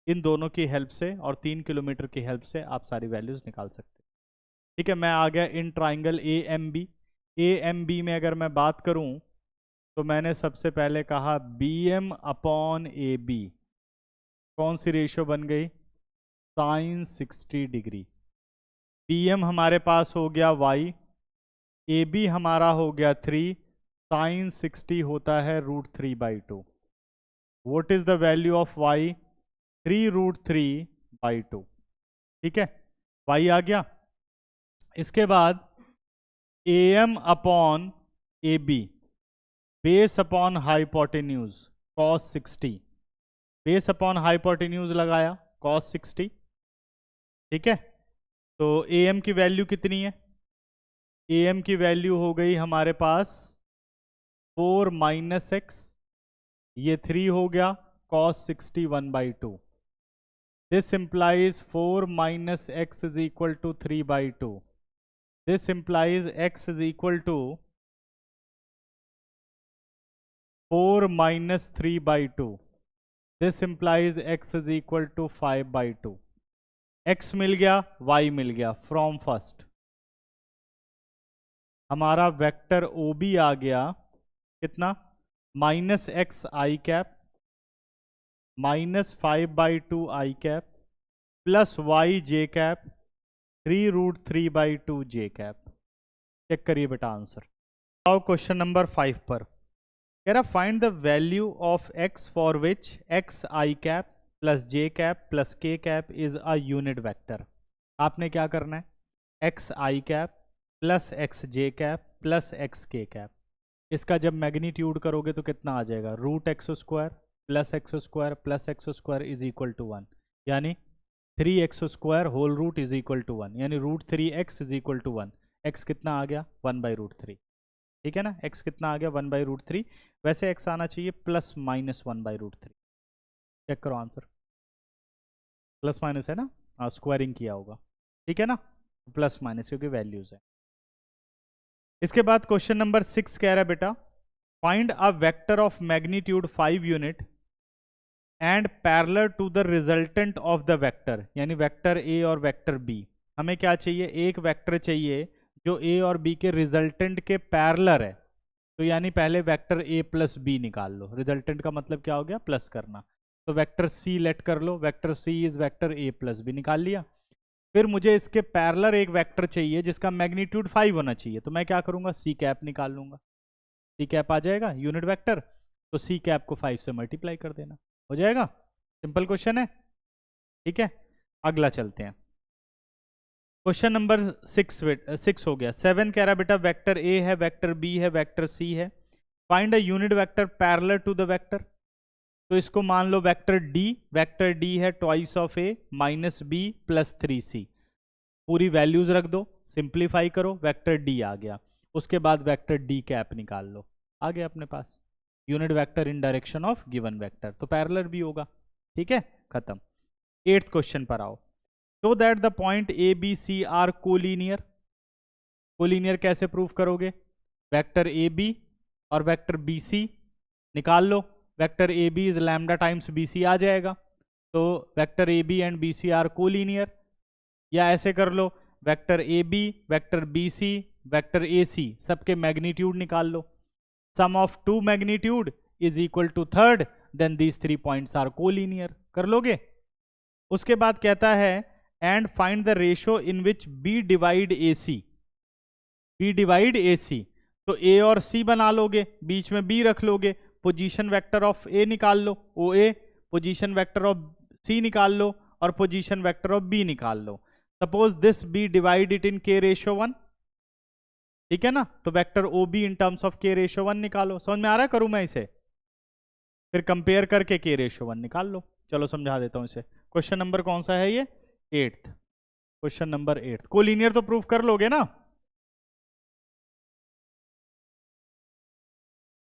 इन दोनों की हेल्प से और 3 किलोमीटर की हेल्प से आप सारी वैल्यूज निकाल सकते हैं। ठीक है, मैं आ गया इन ट्राइंगल AMB। AMB में अगर मैं बात करूं, तो मैंने सबसे पहले कहा BM अपॉन AB, कौन सी रेशियो बन गई, साइन 60 डिग्री। BM हमारे पास हो गया y, AB हमारा हो गया 3, साइन 60 होता है √3/2। What is the value of y? 3√3/2। ठीक है, y आ गया। इसके बाद AM upon AB, base upon hypotenuse cos 60, base upon hypotenuse लगाया cos 60। ठीक है, तो AM की वैल्यू कितनी है? AM की वैल्यू हो गई हमारे पास 4 - x, ये 3 हो गया, cos 60 1/2। This implies 4 - x is equal to 3/2. This implies x is equal to 4 - 3/2. This implies x is equal to 5/2. x मिल गया, y मिल गया फ्रॉम फर्स्ट। हमारा वेक्टर OB आ गया कितना, -xi -5/2i plus yj 3√3/2j। Check करिए बेटा answer. आओ question number 5 पर, कह रहा find the value of x for which xi plus j plus k is a unit vector. आपने क्या करना है, xi plus xj plus xk। इसका जब मैग्नीट्यूड करोगे तो कितना आ जाएगा, √x² plus x² plus x² is equal to 1, यानी 3x² whole root is equal to 1, यानी √3x is equal to 1। x कितना आ गया, 1/√3। ठीक है ना, x कितना आ गया, 1/√3। वैसे x आना चाहिए प्लस माइनस 1/√3। चेक करो आंसर, प्लस माइनस है ना, हाँ स्क्वायरिंग किया होगा। ठीक है ना, प्लस माइनस क्योंकि वैल्यूज है। इसके बाद क्वेश्चन नंबर 6 कह रहा है बेटा, find a vector of magnitude 5 unit and parallel to the resultant of the vector, यानी वेक्टर A और वेक्टर B। हमें क्या चाहिए, एक वेक्टर चाहिए जो A और B के रिजल्टेंट के पैरेलल है। तो यानी पहले वेक्टर ए प्लस बी निकाल लो, रिजल्टेंट का मतलब क्या हो गया, प्लस करना। तो वेक्टर सी लेट कर लो, vector C is vector A plus B, निकाल लिया। फिर मुझे इसके पैरेलल एक वेक्टर चाहिए जिसका मैग्नीट्यूड 5 होना चाहिए, तो मैं क्या करूंगा, सी कैप निकाल लूंगा। सी कैप आ जाएगा यूनिट वेक्टर, तो सी कैप को 5 से मल्टीप्लाई कर देना, हो जाएगा। सिंपल क्वेश्चन है, ठीक है। अगला चलते हैं, क्वेश्चन नंबर 6 हो गया। 7 कह रहा बेटा वेक्टर ए है, वेक्टर बी है, वेक्टर सी है, find a unit vector parallel to the vector. तो इसको मान लो वेक्टर डी है twice of A minus B plus 3c, पूरी वैल्यूज रख दो, सिंप्लीफाई करो, वेक्टर डी आ गया। उसके बाद वेक्टर डी कैप निकाल लो, आ गया अपने पास unit vector in direction of given vector, तो पैरेलल भी होगा, ठीक है, खत्म। 8th क्वेश्चन पर आओ। So that the point A B C are collinear, collinear कैसे प्रूव करोगे, वेक्टर ए बी और वेक्टर बी सी निकाल लो, vector A B is lambda times B C आ जाएगा, तो vector A B and B C are collinear. या ऐसे कर लो, vector A B, vector B C, vector A C, सबके मैग्नीट्यूड निकाल लो, sum of two magnitude is equal to third, then these 3 points are collinear, कर लोगे। उसके बाद कहता है and find the ratio in which B divide A C, B divide A C, तो ए और सी बना लोगे, बीच में बी रख लोगे, पोजीशन वेक्टर ऑफ ए निकाल लो, O A, position vector of C निकाल लो, और पोजीशन वेक्टर ऑफ बी निकाल लो। Suppose this B divide it in K ratio 1, ठीक है ना, तो vector O B in terms of K ratio 1 निकालो। समझ में आ रहा है, करूं मैं इसे, फिर कंपेयर करके के रेशो 1 निकाल लो। चलो समझा देता हूं इसे। क्वेश्चन नंबर कौन सा है ये, 8th, question number 8th। Collinear तो प्रूफ कर लोगे ना,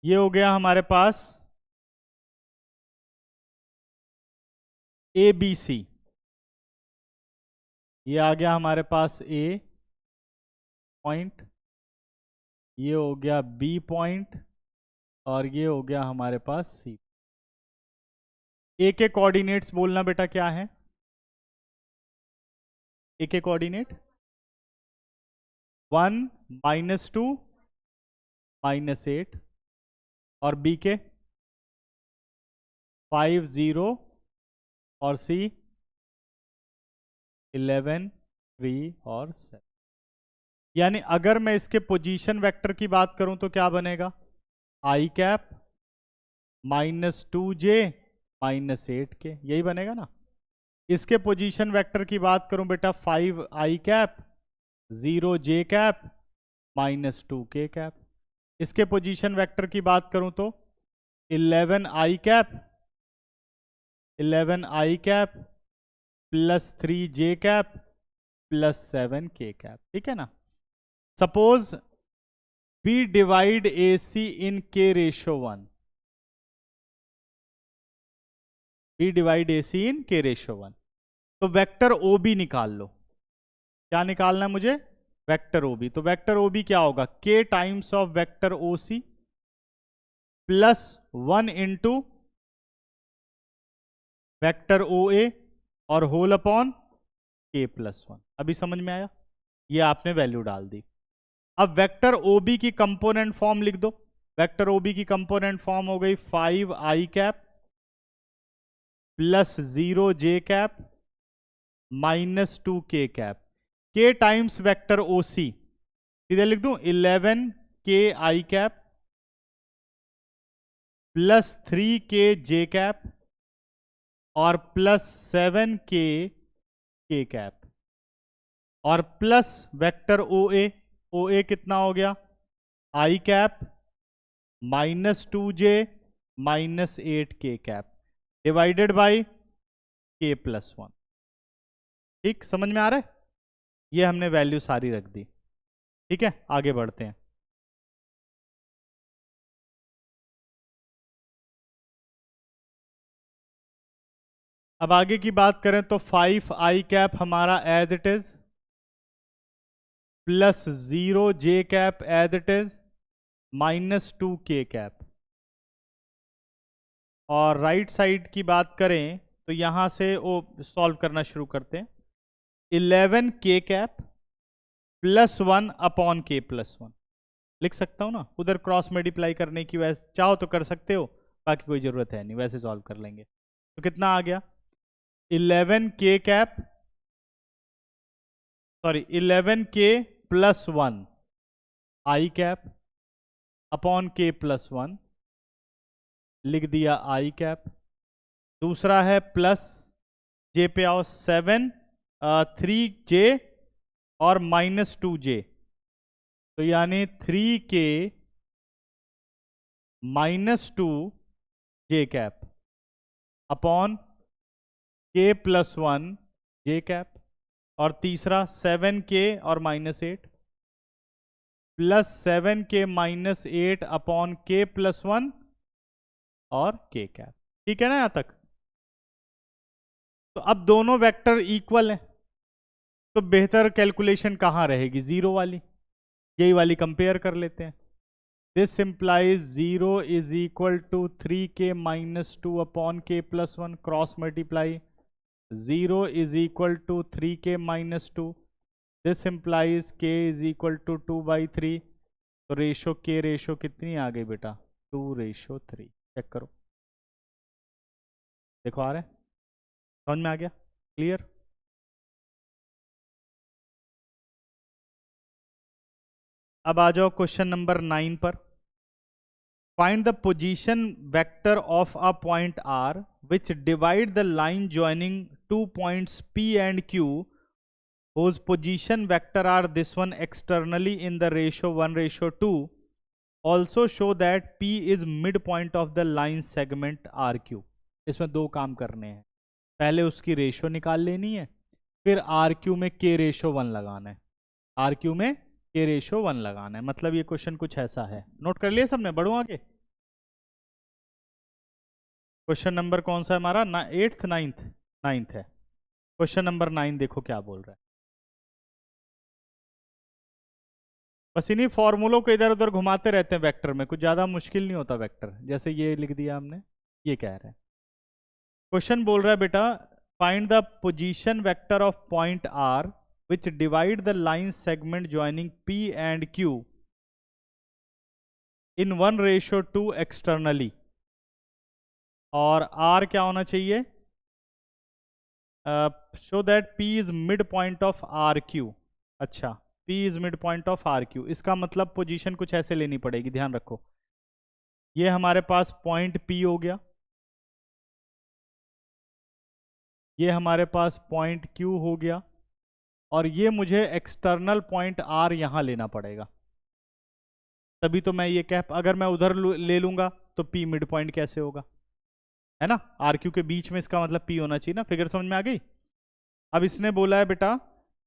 ये हो गया हमारे पास ए बी सी, ये आ गया हमारे पास ए पॉइंट, ये हो गया बी पॉइंट, और ये हो गया हमारे पास सी। ए के कोऑर्डिनेट्स बोलना बेटा क्या है, ए के कोऑर्डिनेट 1 -2 -8, और बी के 5 0, और सी 11 3 और 7। यानी अगर मैं इसके पोजीशन वेक्टर की बात करूं तो क्या बनेगा, आई कैप -2j -8k, यही बनेगा ना। इसके पोजीशन वेक्टर की बात करूं बेटा 5 I cap 0 j cap -2k cap. इसके पोजीशन वेक्टर की बात करूं तो 11 I cap plus 3 j cap plus 7 k cap, ठीक है ना। Suppose B divide A C in K ratio 1, B divide A C in K ratio 1, तो vector O B निकाल लो। क्या निकालना है मुझे, वेक्टर ओ बी। तो वेक्टर ओ बी क्या होगा, K times of vector O C plus 1 into vector O A और होल अपॉन के प्लस 1। अभी समझ में आया, ये आपने वैल्यू डाल दी। अब वेक्टर ओ बी की कंपोनेंट फॉर्म लिख दो, वेक्टर ओ बी की कंपोनेंट फॉर्म हो गई 5 I cap plus 0 j cap -2 k cap, k times vector O C, सीधे लिख दूं 11 k I cap plus 3 k j cap और प्लस 7 k k कैप, और प्लस वेक्टर ओ ए कितना हो गया, I cap -2j -8 k cap divided by k plus 1। ठीक, समझ में आ रहा है, ये हमने वैल्यू सारी रख दी, ठीक है। आगे बढ़ते हैं। अब आगे की बात करें तो 5 आई कैप हमारा as it is plus 0 j cap as it is -2 k cap, और राइट साइड की बात करें तो यहां से वो सॉल्व करना शुरू करते हैं। 11 k cap plus 1 upon k plus 1, लिख सकता हूँ ना, उधर क्रॉस मल्टीप्लाई करने की वैसे चाहो तो कर सकते हो, बाकी कोई ज़रूरत है नहीं, वैसे सॉल्व कर लेंगे। तो कितना आ गया 11k cap, sorry 11k plus 1 आई कैप अपॉन k प्लस 1, लिख दिया आई कैप। दूसरा है प्लस जे पे आओ 7 3j और -2j, तो यानी 3k -2j cap upon k plus 1 j cap. और तीसरा 7k और -8 plus 7k -8 upon k plus 1 और k कैप। ठीक है ना यहां तक? तो अब दोनों वेक्टर इक्वल हैं, तो बेहतर कैलकुलेशन कहां रहेगी? जीरो वाली, यही वाली कंपेयर कर लेते हैं। This implies 0 is equal to 3k -2 upon k plus 1, cross multiply 0 is equal to 3k -2, this implies k is equal to 2/3, तो रेशो k रेशो कितनी आ गई बेटा? 2:3। चेक करो, देखो आ रहा है, समझ में आ गया? क्लियर? अब आ जाओ क्वेश्चन नंबर 9 पर। Find the position vector of a point R which divide the line joining 2 points P and Q whose position vector are this one externally in the ratio 1:2. Also show that P is midpoint of the line segment RQ. इसमें दो काम करने हैं, पहले उसकी ratio निकाल लेनी है, फिर RQ में K रेशो 1 लगाना है, RQ में K रेशो 1 लगाना है। मतलब ये क्वेश्चन कुछ ऐसा है, नोट कर लिया सबने? बढ़ो आगे। क्वेश्चन नंबर कौन सा है हमारा? 8th 9th है। क्वेश्चन नंबर 9 देखो क्या बोल रहा है। बस इन्हीं फॉर्मूलों को इधर उधर घुमाते रहते हैं वेक्टर में, कुछ ज़्यादा मुश्किल नहीं होता वेक्टर। जैसे ये लिख दिया हमने, ये कह रहे हैं। क्वेश्चन बोल रहा है बेटा, find the position vector of point R which divide the line segment joining P and Q in 1:2 externally। और R क्या होना चाहिए? Show that P is mid point of RQ। अच्छा, P is mid point of RQ, इसका मतलब position कुछ ऐसे लेनी पड़ेगी, ध्यान रखो। ये हमारे पास पॉइंट P हो गया, ये हमारे पास पॉइंट Q हो गया, और ये मुझे एक्सटर्नल पॉइंट R यहां लेना पड़ेगा। तभी तो मैं ये कह, अगर मैं उधर ले लूंगा तो P मिड पॉइंट कैसे होगा? है ना, RQ के बीच में, इसका मतलब P होना चाहिए ना। फिगर समझ में आ गई? अब इसने बोला है बेटा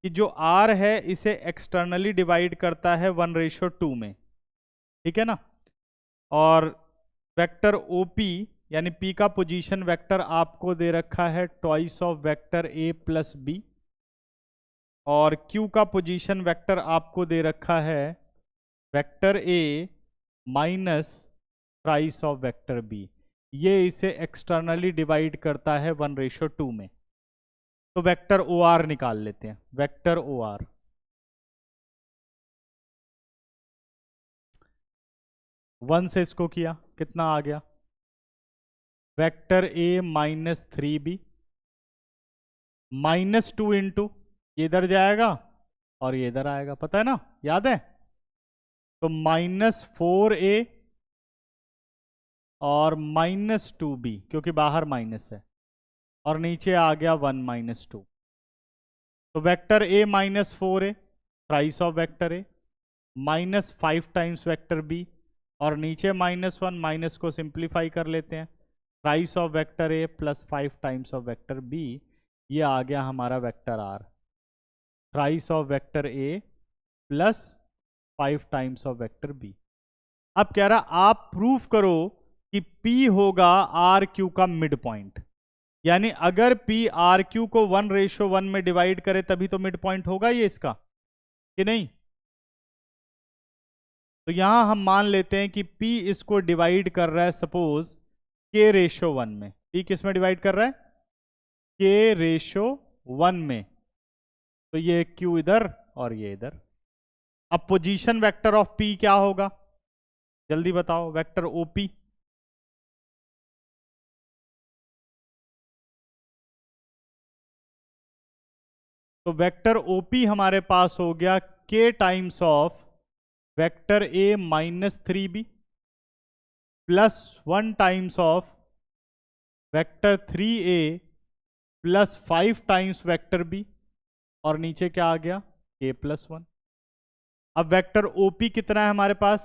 कि जो R है इसे एक्सटर्नली डिवाइड करता है 1:2 में, ठीक है ना। और वेक्टर OP यानी P का पोजीशन वेक्टर आपको दे रखा है twice of vector A plus B, और Q का पोजीशन वेक्टर आपको दे रखा है vector A minus ट्राइस of vector B। ये इसे एक्सटर्नली डिवाइड करता है 1:2 में। तो वेक्टर OR निकाल लेते हैं, वेक्टर OR। वन से इसको किया, कितना आ गया? वेक्टर A -3B -2 इंटू, ये इधर जाएगा और ये इधर आएगा, पता है ना, याद है? तो -4A और -2B, क्योंकि बाहर माइनस है, और नीचे आ गया 1 -2। तो vector A -4A price of vector A -5 times vector B, और नीचे -1, माइनस को सिंप्लीफाई कर लेते हैं, price of vector A plus 5 times of vector B। ये आ गया हमारा vector R, price of vector A plus 5 times of vector B। अब कह रहा आप प्रूफ करो कि P होगा RQ का मिड पॉइंट, यानी अगर P RQ को 1:1 में डिवाइड करे तभी तो मिड पॉइंट होगा ये इसका, कि नहीं? तो यहां हम मान लेते हैं कि P इसको डिवाइड कर रहा है सपोज K:1 में। P किस में डिवाइड कर रहा है? K:1 में। तो ये Q इधर और ये इधर, अब पोजीशन वेक्टर ऑफ पी क्या होगा, जल्दी बताओ, वेक्टर ओपी। तो वेक्टर ओपी हमारे पास हो गया K times of vector A -3b plus 1 times of vector 3a plus 5 times vector B, और नीचे क्या आ गया, k+1। अब वेक्टर ओपी कितना है हमारे पास,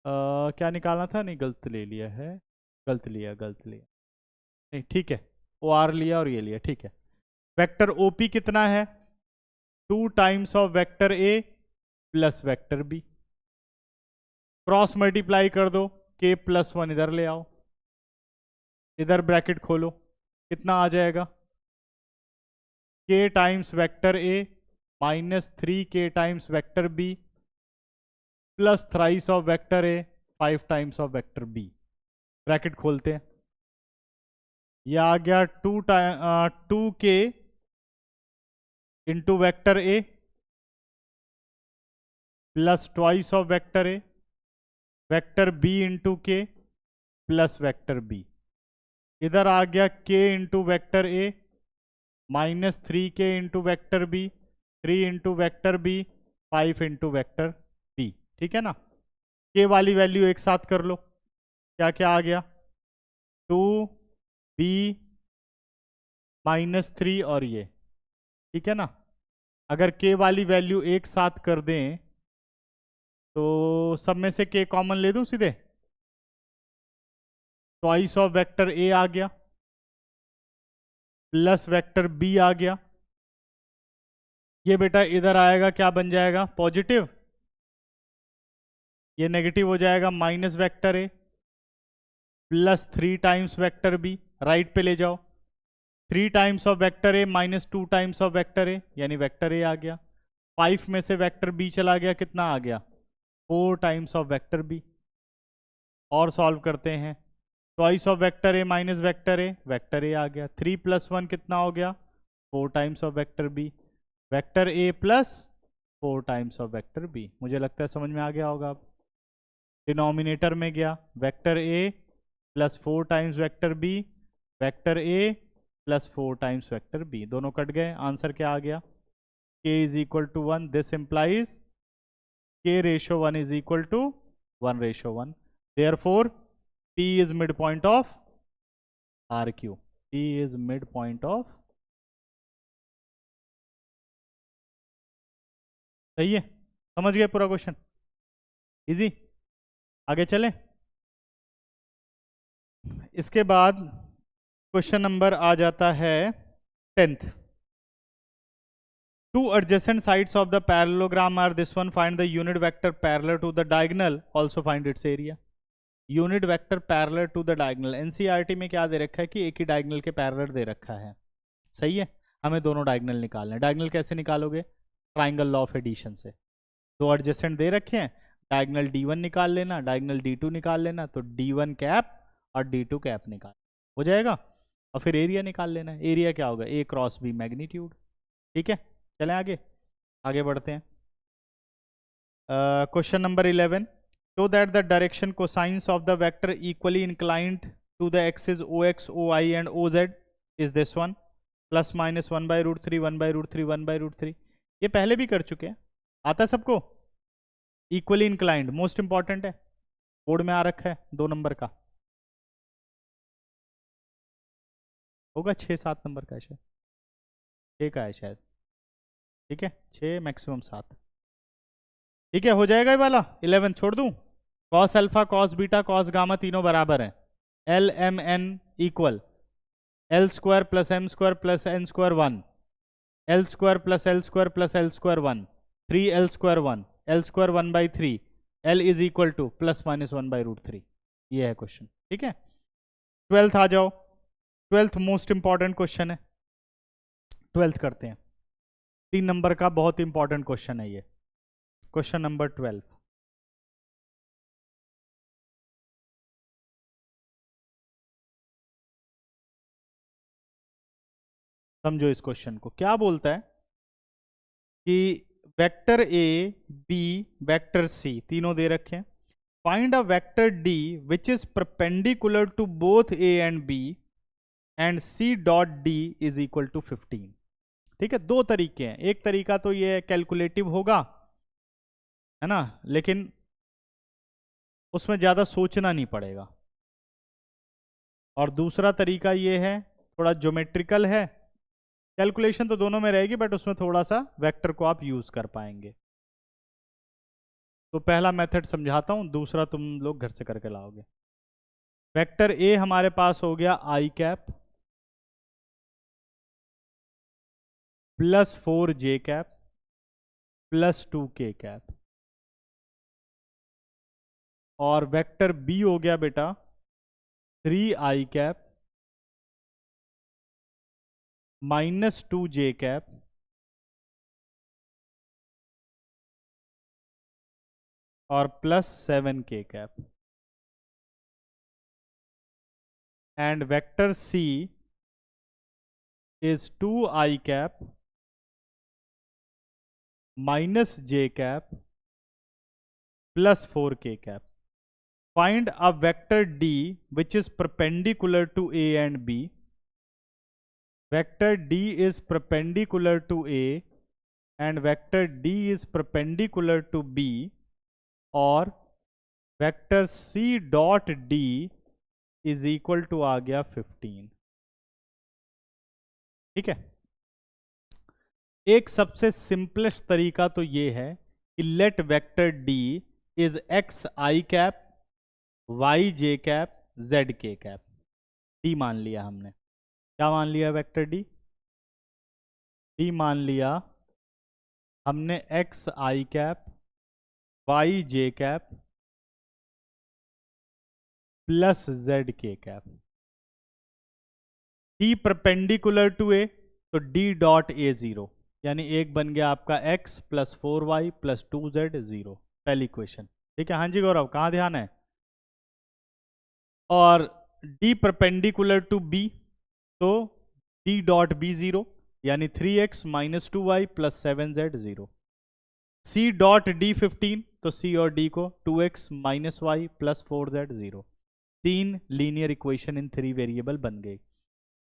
क्या निकालना था, नहीं गलत ले लिया है, गलत लिया नहीं, ठीक है, ओ आर लिया और ये लिया, ठीक है। वेक्टर ओपी कितना है, 2 times of vector A plus vector B, cross multiply कर दो, k+1 इधर ले आओ, इधर ब्रैकेट खोलो, कितना आ जाएगा, k times vector A -3k times vector B plus thrice of vector A 5 times of vector B, bracket खोलते हैं, यह आ गया 2k into vector A plus twice of vector A, vector B into K plus vector B, इधर आ गया k into vector A -3k into vector B, 3 into vector B, 5 into vector B, ठीक है ना। k वाली value एक साथ कर लो, क्या क्या आ गया, 2b -3 और ये, ठीक है ना। अगर k वाली वैल्यू एक साथ कर दें तो सब में से k कॉमन ले दूं सीधे, ट्वाइस ऑफ वेक्टर ए आ गया प्लस वेक्टर बी आ गया, ये बेटा इधर आएगा, क्या बन जाएगा, पॉजिटिव, ये नेगेटिव हो जाएगा, minus vector A plus 3 times vector B, right पे ले जाओ, 3 times of vector A -2 times of vector A, यानी वेक्टर ए आ गया, 5 में से वेक्टर बी चला गया, कितना आ गया, 4 टाइम्स ऑफ वेक्टर बी। और सॉल्व करते हैं, twice of vector A minus vector A आ गया, 3 + 1 कितना हो गया, 4 times of vector B, vector A plus 4 times of vector B. मुझे लगता है समझ में आ गया होगा। अब डिनोमिनेटर में गया, vector A plus 4 times vector B, vector A plus 4 times vector B, दोनों कट गए, आंसर क्या आ गया, k = 1, this implies k/1 = 1/1, therefore p is midpoint of RQ, p is midpoint of, सही है, समझ गए पूरा क्वेश्चन, इजी। आगे चलें, इसके बाद क्वेश्चन नंबर आ जाता है 10th। Two adjacent sides of the parallelogram are this one, find the unit vector parallel to the diagonal, also find its area। Unit vector parallel to the diagonal, NCERT में क्या दे रखा है कि एक ही diagonal के parallel दे रखा है, सही है, हमें दोनों डायगोनल निकालना है। डायगोनल कैसे निकालोगे, ट्राइंगल लॉ ऑफ एडिशन से, दो एडजेसेंट दे रखे हैं, डायगोनल d1 निकाल लेना, डायगोनल d2 निकाल लेना, तो d1 कैप और d2 कैप निकाल हो जाएगा, और फिर एरिया निकाल लेना है। एरिया क्या होगा, a क्रॉस b मैग्नीट्यूड, ठीक है। चलें आगे, आगे बढ़ते हैं। Question number 11, show that the direction cosines of the vector equally inclined to the axis ox, oy and oz is this one, ±1/√3, 1/√3, 1/√3। ये पहले भी कर चुके हैं, आता है सबको, इक्वली इंक्लाइंड मोस्ट इंपॉर्टेंट है, बोर्ड में आ रखा है 2 नंबर का, होगा 6-7 नंबर का, शायद 6 का है शायद, ठीक है, 6 मैक्सिमम 7, ठीक है, हो जाएगा ये वाला। 11 छोड़ दूं, cos alpha cos beta cos gamma तीनों बराबर हैं, L M N equal l² + m² + n² 1, l² + l² + l² 1, 3l² 1, l² 1/3, l is equal to ±1/√3। ये है क्वेश्चन, ठीक है। 12th आ जाओ, 12th मोस्ट इंपॉर्टेंट क्वेश्चन है, 12th करते हैं, 3 नंबर का बहुत इंपॉर्टेंट क्वेश्चन है ये, क्वेश्चन नंबर 12। समझो इस क्वेश्चन को, क्या बोलता है कि vector A, B, vector C तीनों दे रखे हैं। Find a vector D which is perpendicular to both A and B and C dot D is equal to 15। ठीक है, दो तरीके हैं। एक तरीका तो ये कैलकुलेटिव होगा, है ना, लेकिन उसमें ज्यादा सोचना नहीं पड़ेगा। और दूसरा तरीका ये है, थोड़ा ज्योमेट्रिकल है, कैलकुलेशन तो दोनों में रहेगी बट उसमें थोड़ा सा वेक्टर को आप यूज कर पाएंगे। तो पहला मेथड समझाता हूं, दूसरा तुम लोग घर से करके लाओगे। वेक्टर ए हमारे पास हो गया I cap plus 4 J cap plus 2 के कैप, और वेक्टर बी हो गया बेटा 3 I cap minus 2 J cap और plus 7 K cap, and vector C is 2 i cap minus j cap plus 4 k cap. Find a vector d which is perpendicular to a and b. Vector d is perpendicular to a and vector d is perpendicular to b, और vector c dot d is equal to आ गया 15। ठीक है, एक सबसे simplest तरीका तो ये है कि let vector D is X I cap Y J cap Z K cap. D मान लिया हमने, क्या मान लिया वेक्टर डी? डी मान लिया हमने x I cap Y J cap plus Z K cap. D perpendicular to ए, तो डी डॉट ए 0, यानी एक बन गया आपका x plus 4y plus 2z 0, पहली इक्वेशन। ठीक है, हाँ जी गौरव, कहाँ ध्यान है? और d परपेंडिकुलर टू b, तो d डॉट बी 0, यानी 3x minus 2y plus 7z 0। c dot d 15, तो c और d को 2x minus Y plus 4z 0। 3 linear equation in 3 variable बन गई।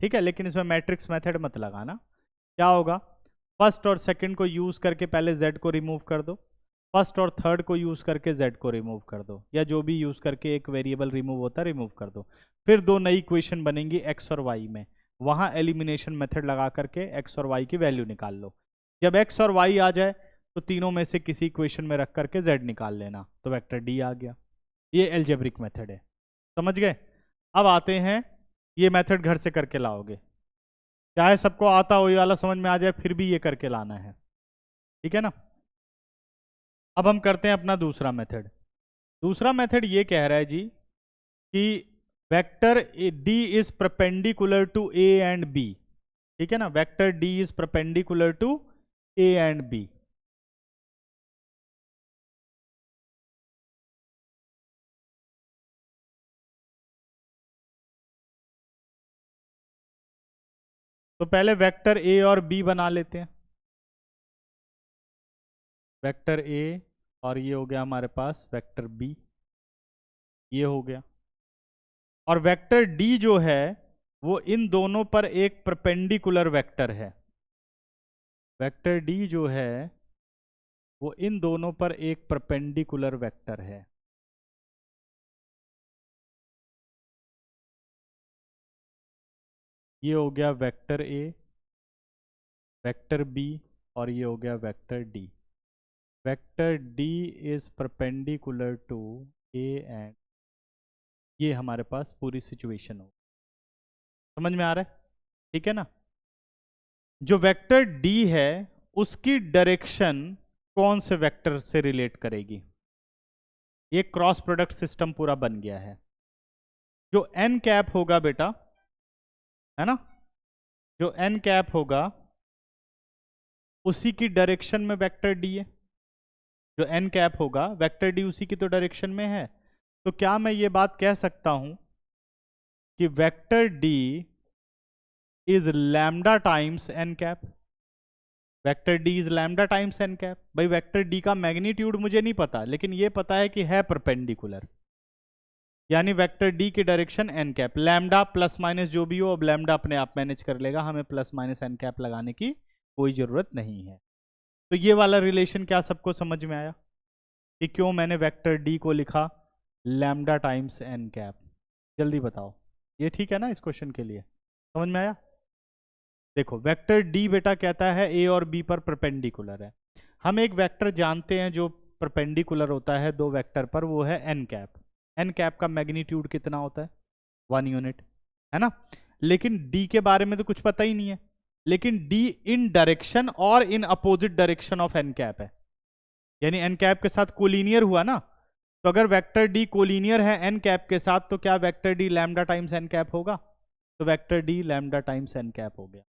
ठीक है, लेकिन इसमें मैट्रिक्स मेथड मत लगाना। क्या होगा, फर्स्ट और सेकंड को यूज करके पहले z को रिमूव कर दो, फर्स्ट और थर्ड को यूज करके z को रिमूव कर दो, या जो भी यूज करके एक वेरिएबल रिमूव होता है रिमूव कर दो। फिर दो नई इक्वेशन बनेंगी x और y में, वहां एलिमिनेशन मेथड लगा करके x और y की वैल्यू निकाल लो। जब x और y आ जाए तो तीनों में से किसी इक्वेशन में रख करके z निकाल लेना, तो वेक्टर d आ गया। ये एल्जेब्रिक मेथड है, समझ गए? अब आते हैं, ये मेथड घर से करके लाओगे, चाहे सबको आता हो ये वाला समझ में आ जाए फिर भी ये करके लाना है। ठीक है ना? अब हम करते हैं अपना दूसरा मेथड। दूसरा मेथड ये कह रहा है जी कि vector d is perpendicular to a and b। ठीक है ना, vector d is perpendicular to a and b। तो पहले वेक्टर a और b बना लेते हैं। वेक्टर a और ये हो गया हमारे पास वेक्टर b, ये हो गया। और वेक्टर d जो है वो इन दोनों पर एक परपेंडिकुलर वेक्टर है। वेक्टर d जो है वो इन दोनों पर एक परपेंडिकुलर वेक्टर है। ये हो गया वेक्टर a, वेक्टर b, और ये हो गया vector d। Vector d is perpendicular to a and, ये हमारे पास पूरी सिचुएशन हो। समझ में आ रहा है? ठीक है ना? जो वेक्टर d है उसकी डायरेक्शन कौन से वेक्टर से रिलेट करेगी? ये क्रॉस प्रोडक्ट सिस्टम पूरा बन गया है। जो n कैप होगा बेटा, है ना, जो n कैप होगा उसी की डायरेक्शन में वेक्टर d है। जो n कैप होगा वेक्टर d उसी की तो डायरेक्शन में है। तो क्या मैं ये बात कह सकता हूं कि vector d is lambda times n cap? Vector D is lambda times N cap. भाई वेक्टर डी का मैग्नीट्यूड मुझे नहीं पता, लेकिन ये पता है कि है परपेंडिकुलर, यानी वेक्टर डी की direction N cap. Lambda plus minus जो भी हो, अब लैम्डा अपने आप मैनेज कर लेगा, हमें प्लस माइनस एन कैप लगाने की कोई जरूरत नहीं है। तो ये वाला रिलेशन क्या सबको समझ में आया कि क्यों मैंने वेक्टर डी को लिखा लैम्डा टाइम्स एन कैप? जल्दी बताओ, ये ठीक है ना इस क्वेश्चन के लिए? समझ में आया? देखो वेक्टर डी बेटा कहता है ए और बी पर परपेंडिकुलर है। हम एक वेक्टर जानते हैं जो परपेंडिकुलर होता है दो वेक्टर पर, वो है एन कैप। एन कैप का मैग्नीट्यूड कितना होता है? 1 यूनिट, है ना? लेकिन डी के बारे में तो कुछ पता ही नहीं है। लेकिन डी इन डायरेक्शन और in opposite direction of N cap है, यानी एन कैप के साथ कोलिनियर हुआ ना। तो अगर वेक्टर डी कोलिनियर है एन कैप के साथ, तो क्या vector D lambda times N cap होगा? तो vector D lambda times N cap हो गया।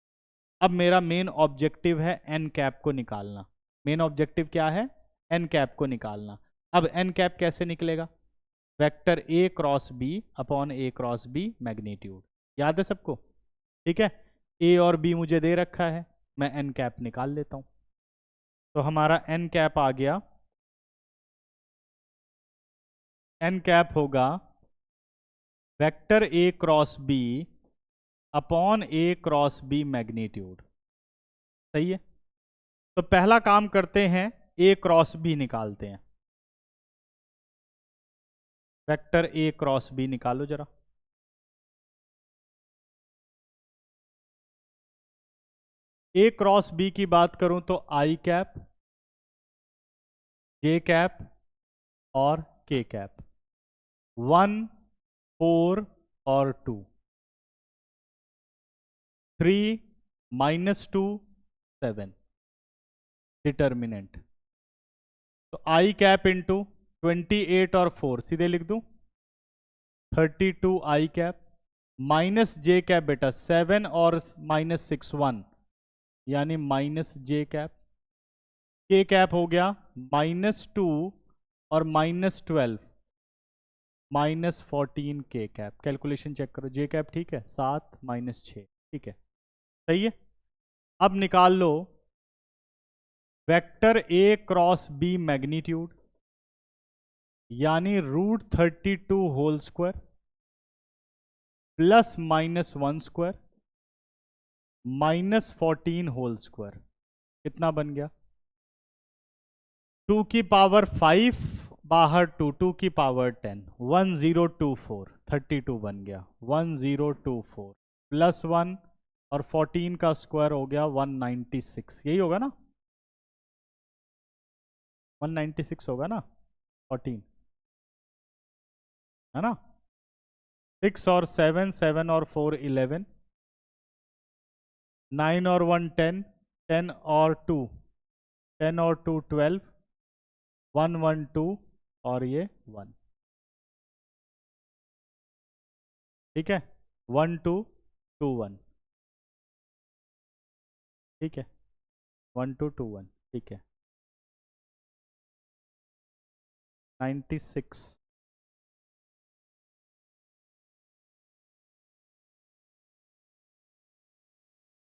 अब मेरा मेन ऑब्जेक्टिव है एन कैप को निकालना। मेन ऑब्जेक्टिव क्या है? एन कैप को निकालना। अब एन कैप कैसे निकलेगा? Vector A cross B upon A cross B magnitude. याद है सबको? ठीक है, ए और बी मुझे दे रखा है, मैं एन कैप निकाल लेता हूं। तो हमारा एन कैप आ गया, एन कैप होगा vector A cross B upon A cross B magnitude. सही है? तो पहला काम करते हैं, ए क्रॉस बी निकालते हैं। वेक्टर ए क्रॉस बी निकालो जरा। ए क्रॉस बी की बात करूं तो आई कैप, जे कैप और के कैप, 1 4 और 2, 3 -2 7 डिटर्मिनेंट। तो आई कैप इंटू 28 और 4 सीधे लिख दूं, 32 आई कैप माइनस जे कैप बेटा 7 और -6 1, यानी minus J cap. K cap हो गया -2 और -12 -14 के कैप। कैलकुलेशन चेक करो, जे कैप ठीक है, 7 -6 ठीक है, सही है। अब निकाल लो vector A cross B magnitude, यानी √32 whole square plus -1 square -14 whole square. कितना बन गया? 2 की पावर 5 बाहर 2, 2 की पावर 10, 1024 32 बन गया, 1024 प्लस 1 और 14 का स्क्वायर हो गया 196। यही होगा ना? 196 होगा ना? 14 है ना? 6 और 7 7 और 4 11, 9 और 1 10, 10 और 2 10 और 2 12, 1 1 2 और ये 1, ठीक है, 1 2 2 1, ठीक है, 1 2 2 1, ठीक है, 96।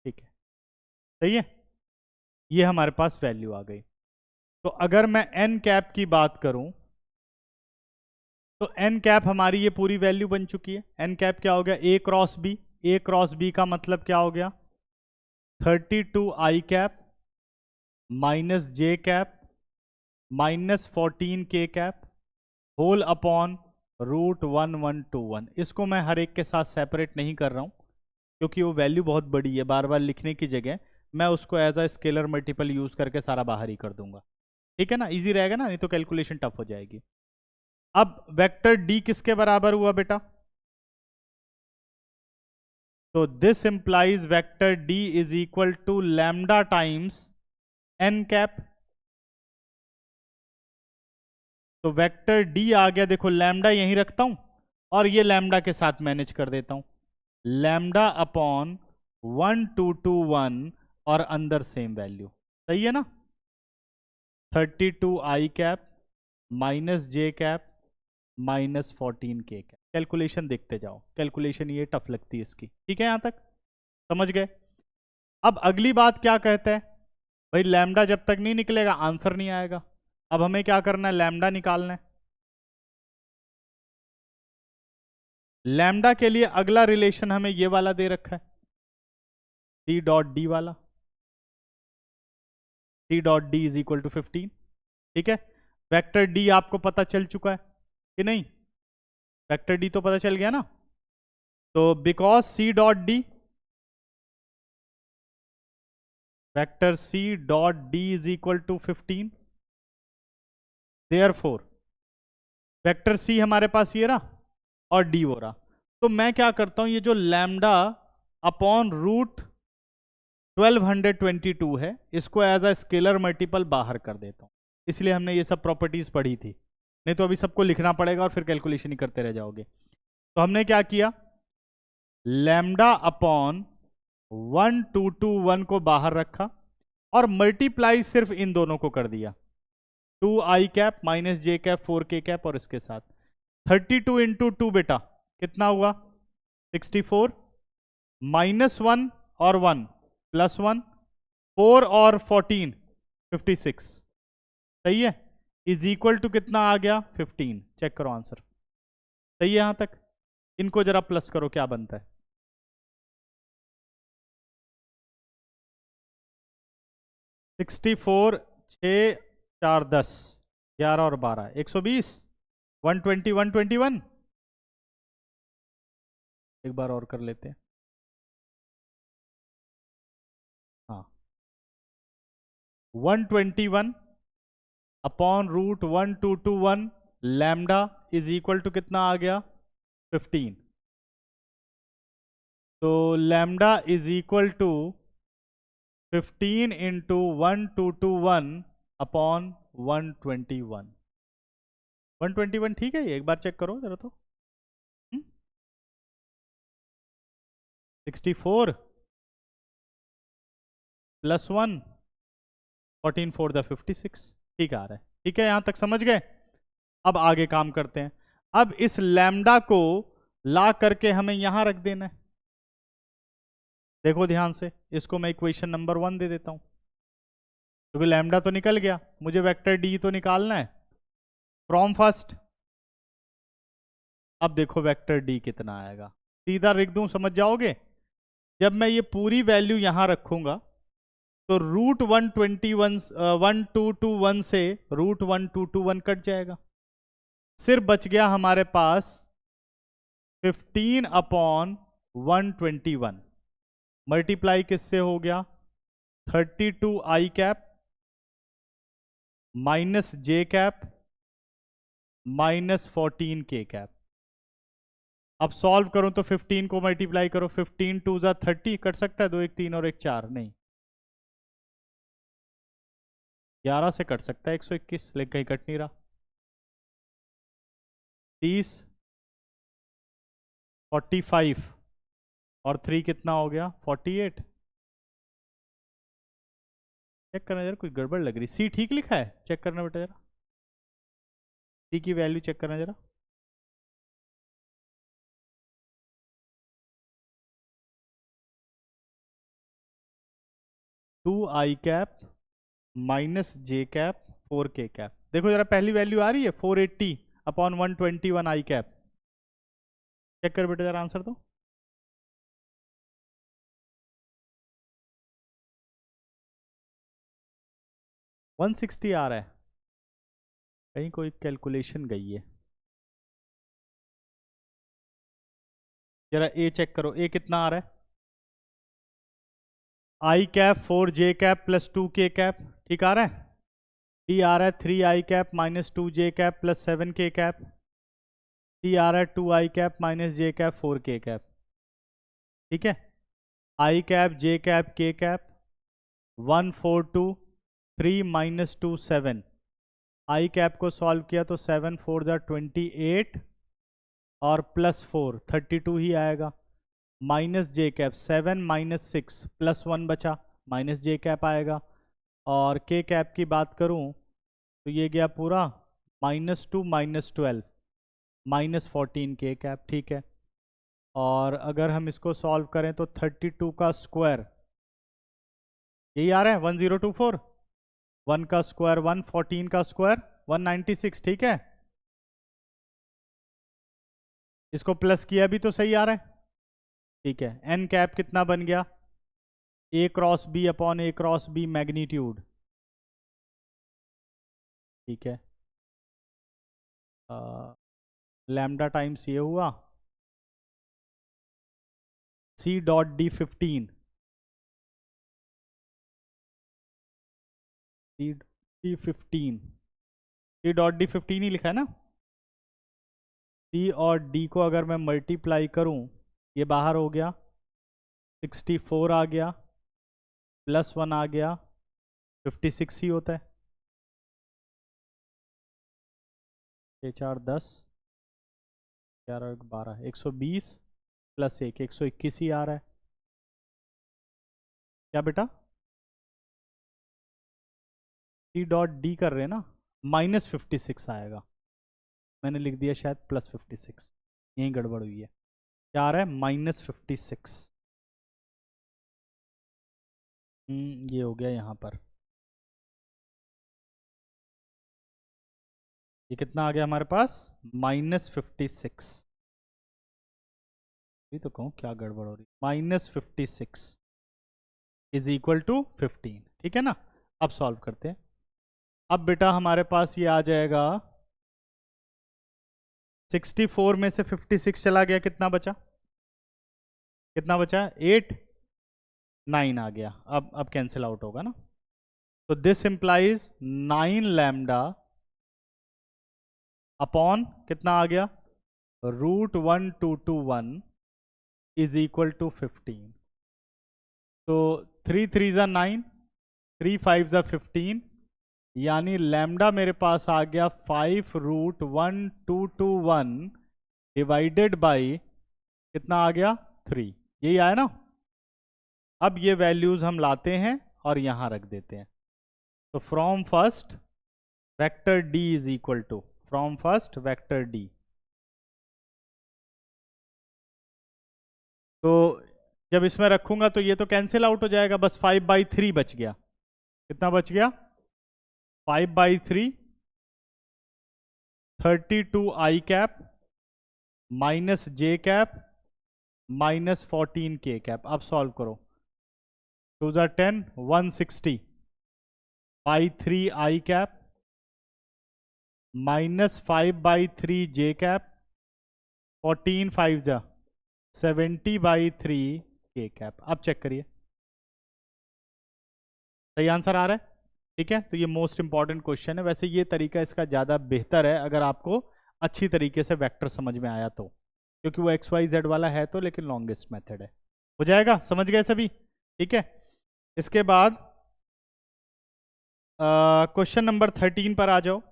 ठीक है, सही है, ये हमारे पास वैल्यू आ गई। तो अगर मैं एन कैप की बात करूं तो एन कैप हमारी ये पूरी वैल्यू बन चुकी है। एन कैप क्या हो गया? A cross B. A cross B का मतलब क्या हो गया? 32 आई कैप माइनस जे कैप -14 के कैप होल अपॉन √1121। इसको मैं हर एक के साथ सेपरेट नहीं कर रहा हूं, क्योंकि वो वैल्यू बहुत बड़ी है, बार बार लिखने की जगह मैं उसको as a scalar multiple use करके सारा बाहर ही कर दूंगा। ठीक है ना? इजी रहेगा ना, नहीं तो कैलकुलेशन टफ हो जाएगी। अब वेक्टर डी किसके बराबर हुआ बेटा? तो this implies vector D is equal to lambda times N cap. तो वेक्टर डी आ गया, देखो लैम्डा यहीं रखता हूं और ये लैम्डा के साथ मैनेज कर देता हूं, लैम्डा अपॉन 1 2 2 1 और अंदर सेम वैल्यू। सही है ना? 32 आई कैप माइनस जे कैप -14 के कैप। कैलकुलेशन देखते जाओ, कैलकुलेशन ये टफ लगती है इसकी। ठीक है, यहां तक समझ गए? अब अगली बात क्या कहता है भाई लैम्डा जब तक नहीं निकलेगा आंसर नहीं आएगा। अब हमें क्या करना है, लैम्डा निकालना है। लैम्डा के लिए अगला रिलेशन हमें ये वाला दे रखा है, सी डॉट डी वाला, C dot D is equal to 15। ठीक है, वेक्टर डी आपको पता चल चुका है कि नहीं, वेक्टर डी तो पता चल गया ना। तो because C dot D, vector C dot D is equal to 15, therefore vector C हमारे पास ये रहा और डी हो रहा। तो मैं क्या करता हूं, ये जो लैम्डा अपॉन रूट 1222 है, इसको एज अ स्केलर मल्टीपल बाहर कर देता हूं। इसलिए हमने ये सब प्रॉपर्टीज पढ़ी थी, नहीं तो अभी सबको लिखना पड़ेगा और फिर कैलकुलेशन ही करते रह जाओगे। तो हमने क्या किया, लैम्डा अपॉन 1221 को बाहर रखा और मल्टीप्लाई सिर्फ इन दोनों को कर दिया, 2i cap minus J cap 4k cap, और इसके साथ 32 इंटू 2 बेटा कितना हुआ 64, -1 और 1 +1, 4 और 14 56, सही है, इज इक्वल टू कितना आ गया 15। चेक करो आंसर सही है यहां तक। इनको जरा प्लस करो क्या बनता है, 64 6 4 10 11 और 12 120, 120 121। एक बार और कर लेते हैं, हाँ 121 upon root 1221 lambda is equal to कितना आ गया 15। तो lambda is equal to 15 into 1221 upon 121। 121 ठीक है, ये एक बार चेक करो जरा तो। 64 +1 14 4 द 56, ठीक आ रहा है। ठीक है, यहां तक समझ गए। अब आगे काम करते हैं। अब इस लैम्डा को ला करके हमें यहां रख देना है। देखो ध्यान से, इसको मैं इक्वेशन नंबर 1 दे देता हूं, क्योंकि लैम्डा तो निकल गया, मुझे वेक्टर डी तो निकालना है फ्रॉम फर्स्ट। अब देखो वेक्टर डी कितना आएगा, सीधा लिख दूं समझ जाओगे। जब मैं ये पूरी वैल्यू यहां रखूंगा तो रूट 1221 से रूट 1221 कट जाएगा, सिर्फ बच गया हमारे पास 15 अपॉन 121, मल्टीप्लाई किससे हो गया 32i cap minus J cap minus 14k cap. अब सॉल्व करो तो 15 को मल्टीप्लाई करो, 15 2 जा 30, कट सकता है 2 1 3 और 1 4, नहीं 11 से कट सकता है 121, लेकिन कहीं कट नहीं रहा। 30 45 और 3 कितना हो गया 48। चेक करना जरा, कुछ गड़बड़ लग रही, सी ठीक लिखा है, चेक करना बेटा जरा, सी की वैल्यू चेक करना जरा। टू आई cap minus J cap 4k cap, देखो जरा पहली वैल्यू आ रही है 480 अपॉन 121 आई कैप। चेक कर बेटा जरा आंसर तो, वन 160 आ रहा है, कहीं कोई कैलकुलेशन गई है। जरा ए चेक करो, ए कितना आ रहा है, आई cap 4j cap plus 2k cap, ठीक आ रहा है। डी आ रहा है 3i cap minus 2j cap plus 7k cap, D आ रहा है 2i cap minus j cap 4k cap, ठीक है। आई cap J cap k cap 1 4 2 3 minus 2 7, I cap को सॉल्व किया तो 7 4 जा 28 और प्लस 4 32 ही आएगा, minus J cap 7 minus 6 plus 1 बचा, माइनस जे कैप आएगा। और के कैप की बात करूं तो ये गया पूरा -2 -12 -14 के कैप, ठीक है। और अगर हम इसको सॉल्व करें तो 32 का स्क्वायर यही आ रहा है 1024, 1 का स्क्वायर 1, 14 का स्क्वायर 196, ठीक है। इसको प्लस किया भी तो सही आ रहा है, ठीक है। एन कैप कितना बन गया, A cross B upon A cross B magnitude, ठीक है। लैम्डा टाइम्स ये हुआ C dot D 15, C D 15, C dot D 15 ही लिखा है ना। सी और डी को अगर मैं मल्टीप्लाई करूं, ये बाहर हो गया, 64 आ गया, प्लस 1 आ गया, 56 ही होता है। 6 4 10, 11 12, 120 प्लस 1, 121 ही आ रहा है। क्या बेटा, सी डॉट डी कर रहे हैं ना, -56 आएगा, मैंने लिख दिया शायद +56, यही गड़बड़ हुई है। क्या आ रहा है, -56। ये हो गया यहाँ पर, ये कितना आ गया हमारे पास, -56। ये तो कहूँ क्या गड़बड़ हो रही, -56 इज इक्वल टू 15, ठीक है ना। अब सॉल्व करते हैं। अब बेटा हमारे पास ये आ जाएगा, 64 में से 56 चला गया, कितना बचा, कितना बचा, 8 9 आ गया। अब कैंसिल आउट होगा ना, तो दिस इंप्लाइज 9 लैम्डा अपॉन कितना आ गया, √1221 इज इक्वल टू 15। तो 3 3 ज़ा 9, 3 5 ज़ा 15, यानी लैम्डा मेरे पास आ गया 5√1221 डिवाइडेड बाई कितना आ गया, 3, यही आया ना। अब ये वैल्यूज हम लाते हैं और यहां रख देते हैं। तो from first vector D is equal to, from first vector D, तो जब इसमें रखूंगा तो ये तो कैंसिल आउट हो जाएगा, बस 5/3 बच गया। कितना बच गया, 5/3, 32 आई कैप माइनस जे कैप -14 के कैप। अब सॉल्व करो, 2 ज़ा 10, 160 by 3 I cap -5/3 J cap, 14 5 ज़ा 70/3 के कैप। अब चेक करिए, सही आंसर आ रहा है, ठीक है। तो ये मोस्ट इंपॉर्टेंट क्वेश्चन है। वैसे ये तरीका इसका ज़्यादा बेहतर है अगर आपको अच्छी तरीके से वेक्टर समझ में आया तो, क्योंकि वो XYZ वाला है तो, लेकिन लॉन्गेस्ट मेथड है। हो जाएगा, समझ गए सभी, ठीक है। इसके बाद क्वेश्चन नंबर 13 पर आ जाओ।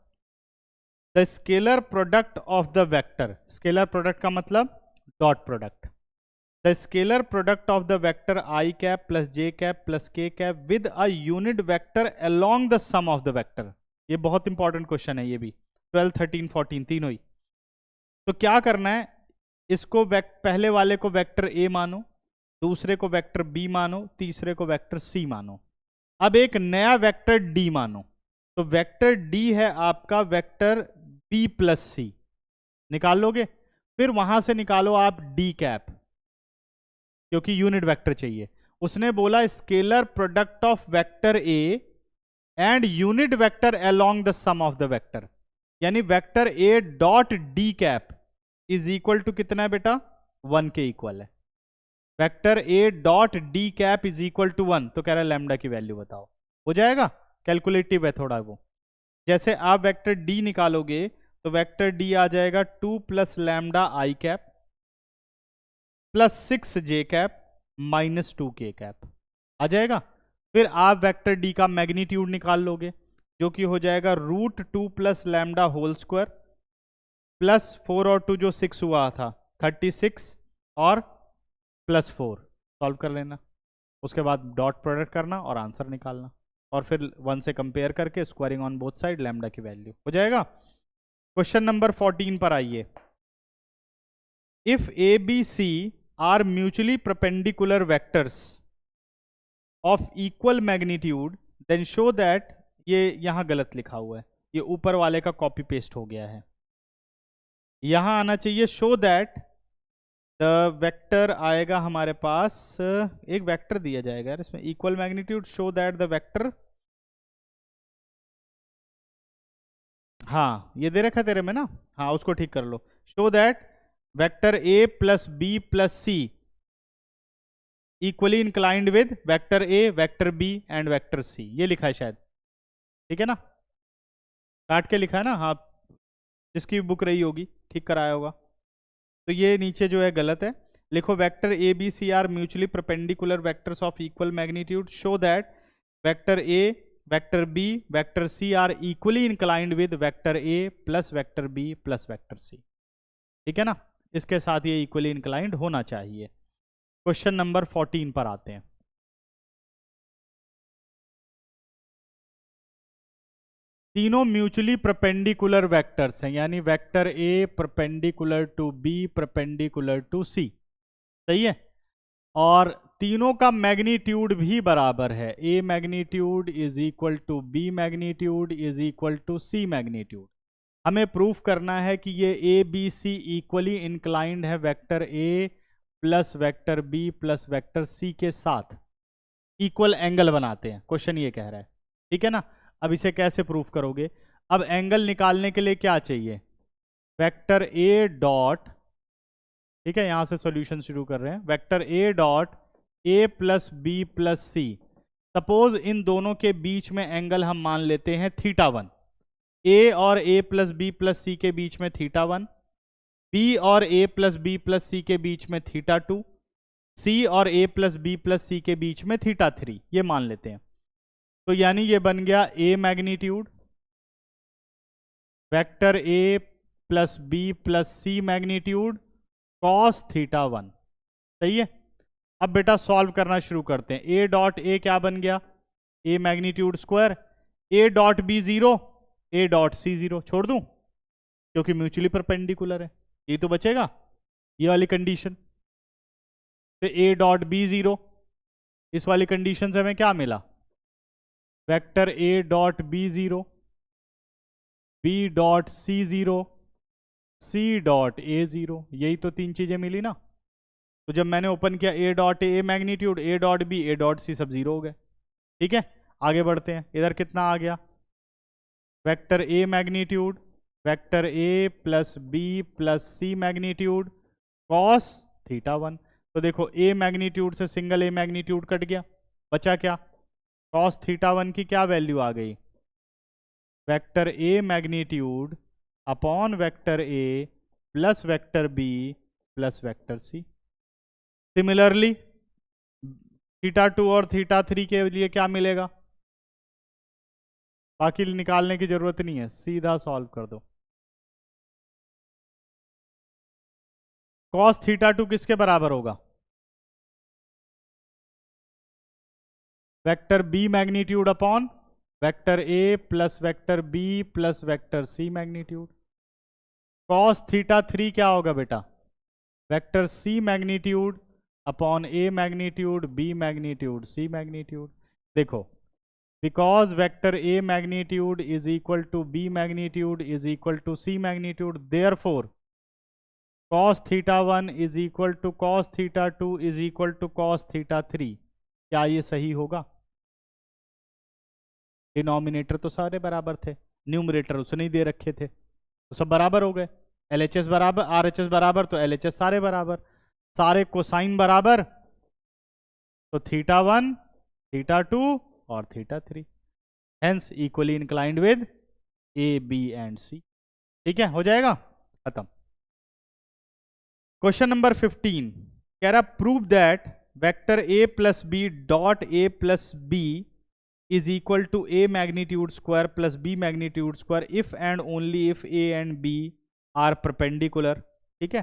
The scalar product of the vector, scalar product का मतलब dot product, the scalar product of the vector I cap plus J cap plus के cap with a unit vector along the sum of the vector. ये बहुत important question है, ये भी 12 13 14 तीनों ही। तो क्या करना है, इसको पहले वाले को वेक्टर ए मानो, दूसरे को वेक्टर बी मानो, तीसरे को वेक्टर सी मानो। अब एक नया वेक्टर डी मानो, तो वेक्टर डी है आपका वेक्टर बी प्लस सी, निकाल लोगे। फिर वहां से निकालो आप डी कैप, क्योंकि यूनिट वेक्टर चाहिए। उसने बोला scalar product of vector A and unit vector along the sum of the vector, यानी vector A dot D cap is equal to कितना है बेटा, 1 के इक्वल है। Vector A dot D cap is equal to 1, तो कह रहा है लैम्डा की वैल्यू बताओ। हो जाएगा, कैलकुलेटिव है थोड़ा वो। जैसे आप वेक्टर डी निकालोगे तो वेक्टर डी आ जाएगा 2 plus lambda I cap plus 6 j cap -2 के कैप आ जाएगा। फिर आप वेक्टर डी का मैग्नीट्यूड निकाल लोगे, जो कि हो जाएगा √2 plus lambda whole square plus 4 और 2 जो 6 हुआ था 36 और +4, सॉल्व कर लेना। उसके बाद डॉट प्रोडक्ट करना और आंसर निकालना, और फिर 1 से कंपेयर करके squaring on both side lambda की वैल्यू हो जाएगा। क्वेश्चन नंबर 14 पर आइए। If A B C are mutually perpendicular vectors of equal magnitude then show that, ये यहां गलत लिखा हुआ है, ये ऊपर वाले का कॉपी पेस्ट हो गया है, यहां आना चाहिए शो दैट द वेक्टर आएगा हमारे पास, एक वेक्टर दिया जाएगा यार इसमें, equal magnitude show that the vector, हाँ ये दे रखा है तेरे में ना, हाँ उसको ठीक कर लो, show that vector A plus B plus C equally inclined with vector A, vector B and vector C, ये लिखा है शायद, ठीक है ना, काट के लिखा है ना, हाँ जिसकी बुक रही होगी ठीक कराया होगा। तो ये नीचे जो है गलत है, लिखो vector A B C are mutually perpendicular vectors of equal magnitude, show that vector A, vector B, vector C are equally inclined with vector A plus vector B plus vector C, ठीक है ना, इसके साथ ये equally inclined होना चाहिए। Question number 14 पर आते हैं। तीनों म्यूचुअली परपेंडिकुलर वेक्टर्स हैं, यानी vector A perpendicular to B perpendicular to C, सही है, और तीनों का मैग्नीट्यूड भी बराबर है, A magnitude is equal to B magnitude is equal to C magnitude. हमें प्रूफ करना है कि ये A B C equally inclined है vector A plus vector B plus vector C के साथ, इक्वल एंगल बनाते हैं, क्वेश्चन ये कह रहा है, ठीक है ना। अब इसे कैसे प्रूफ करोगे, अब एंगल निकालने के लिए क्या चाहिए, वेक्टर ए डॉट, ठीक है यहां से सॉल्यूशन शुरू कर रहे हैं, vector A dot A plus B plus C, suppose इन दोनों के बीच में एंगल हम मान लेते हैं θ1, ए और ए प्लस बी प्लस सी के बीच में θ1, बी और ए प्लस बी प्लस सी के बीच में θ2, सी और ए प्लस बी प्लस सी के बीच में θ3, ये मान लेते हैं। तो यानी ये बन गया A magnitude vector A plus B plus C magnitude cos θ1, सही है। अब बेटा सॉल्व करना शुरू करते हैं, ए डॉट ए क्या बन गया, A magnitude square, A dot B 0, A dot C 0, छोड़ दूं क्योंकि म्यूचुअली परपेंडिकुलर है, ये तो बचेगा ये वाली कंडीशन, तो ए डॉट बी 0, इस वाली कंडीशन से हमें क्या मिला, vector A dot B 0, B dot C 0, C dot A 0, यही तो तीन चीजें मिली ना। तो जब मैंने ओपन किया A dot A magnitude, A dot B, A dot C सब 0 हो गए, ठीक है। आगे बढ़ते हैं, इधर कितना आ गया, vector A magnitude vector A plus B plus C magnitude cos θ1, तो देखो ए मैग्नीट्यूड से सिंगल ए मैग्नीट्यूड कट गया, बचा क्या, कॉस θ1 की क्या वैल्यू आ गई, vector A magnitude upon vector A plus vector B plus vector C. Similarly θ2 और θ3 के लिए क्या मिलेगा, बाकी निकालने की जरूरत नहीं है, सीधा सॉल्व कर दो। cos θ2 किसके बराबर होगा, vector B magnitude upon vector A plus vector B plus vector C magnitude. cos θ3 क्या होगा बेटा, vector C magnitude upon A magnitude B magnitude C magnitude. देखो because vector A magnitude is equal to B magnitude is equal to C magnitude, therefore cos θ1 is equal to cos θ2 is equal to cos θ3। क्या ये सही होगा, denominator तो सारे बराबर थे, numerator उसने ही दे रखे थे, तो सब बराबर हो गए, LHS बराबर RHS बराबर, तो LHS सारे बराबर, सारे कोसाइन बराबर, तो θ1 θ2 और θ3, hence equally inclined with A B and C, ठीक है, हो जाएगा खत्म। क्वेश्चन नंबर 15 कह रहा prove that vector A plus B dot A plus B is equal to A magnitude square plus B magnitude square if and only if A and B are perpendicular, ठीक है।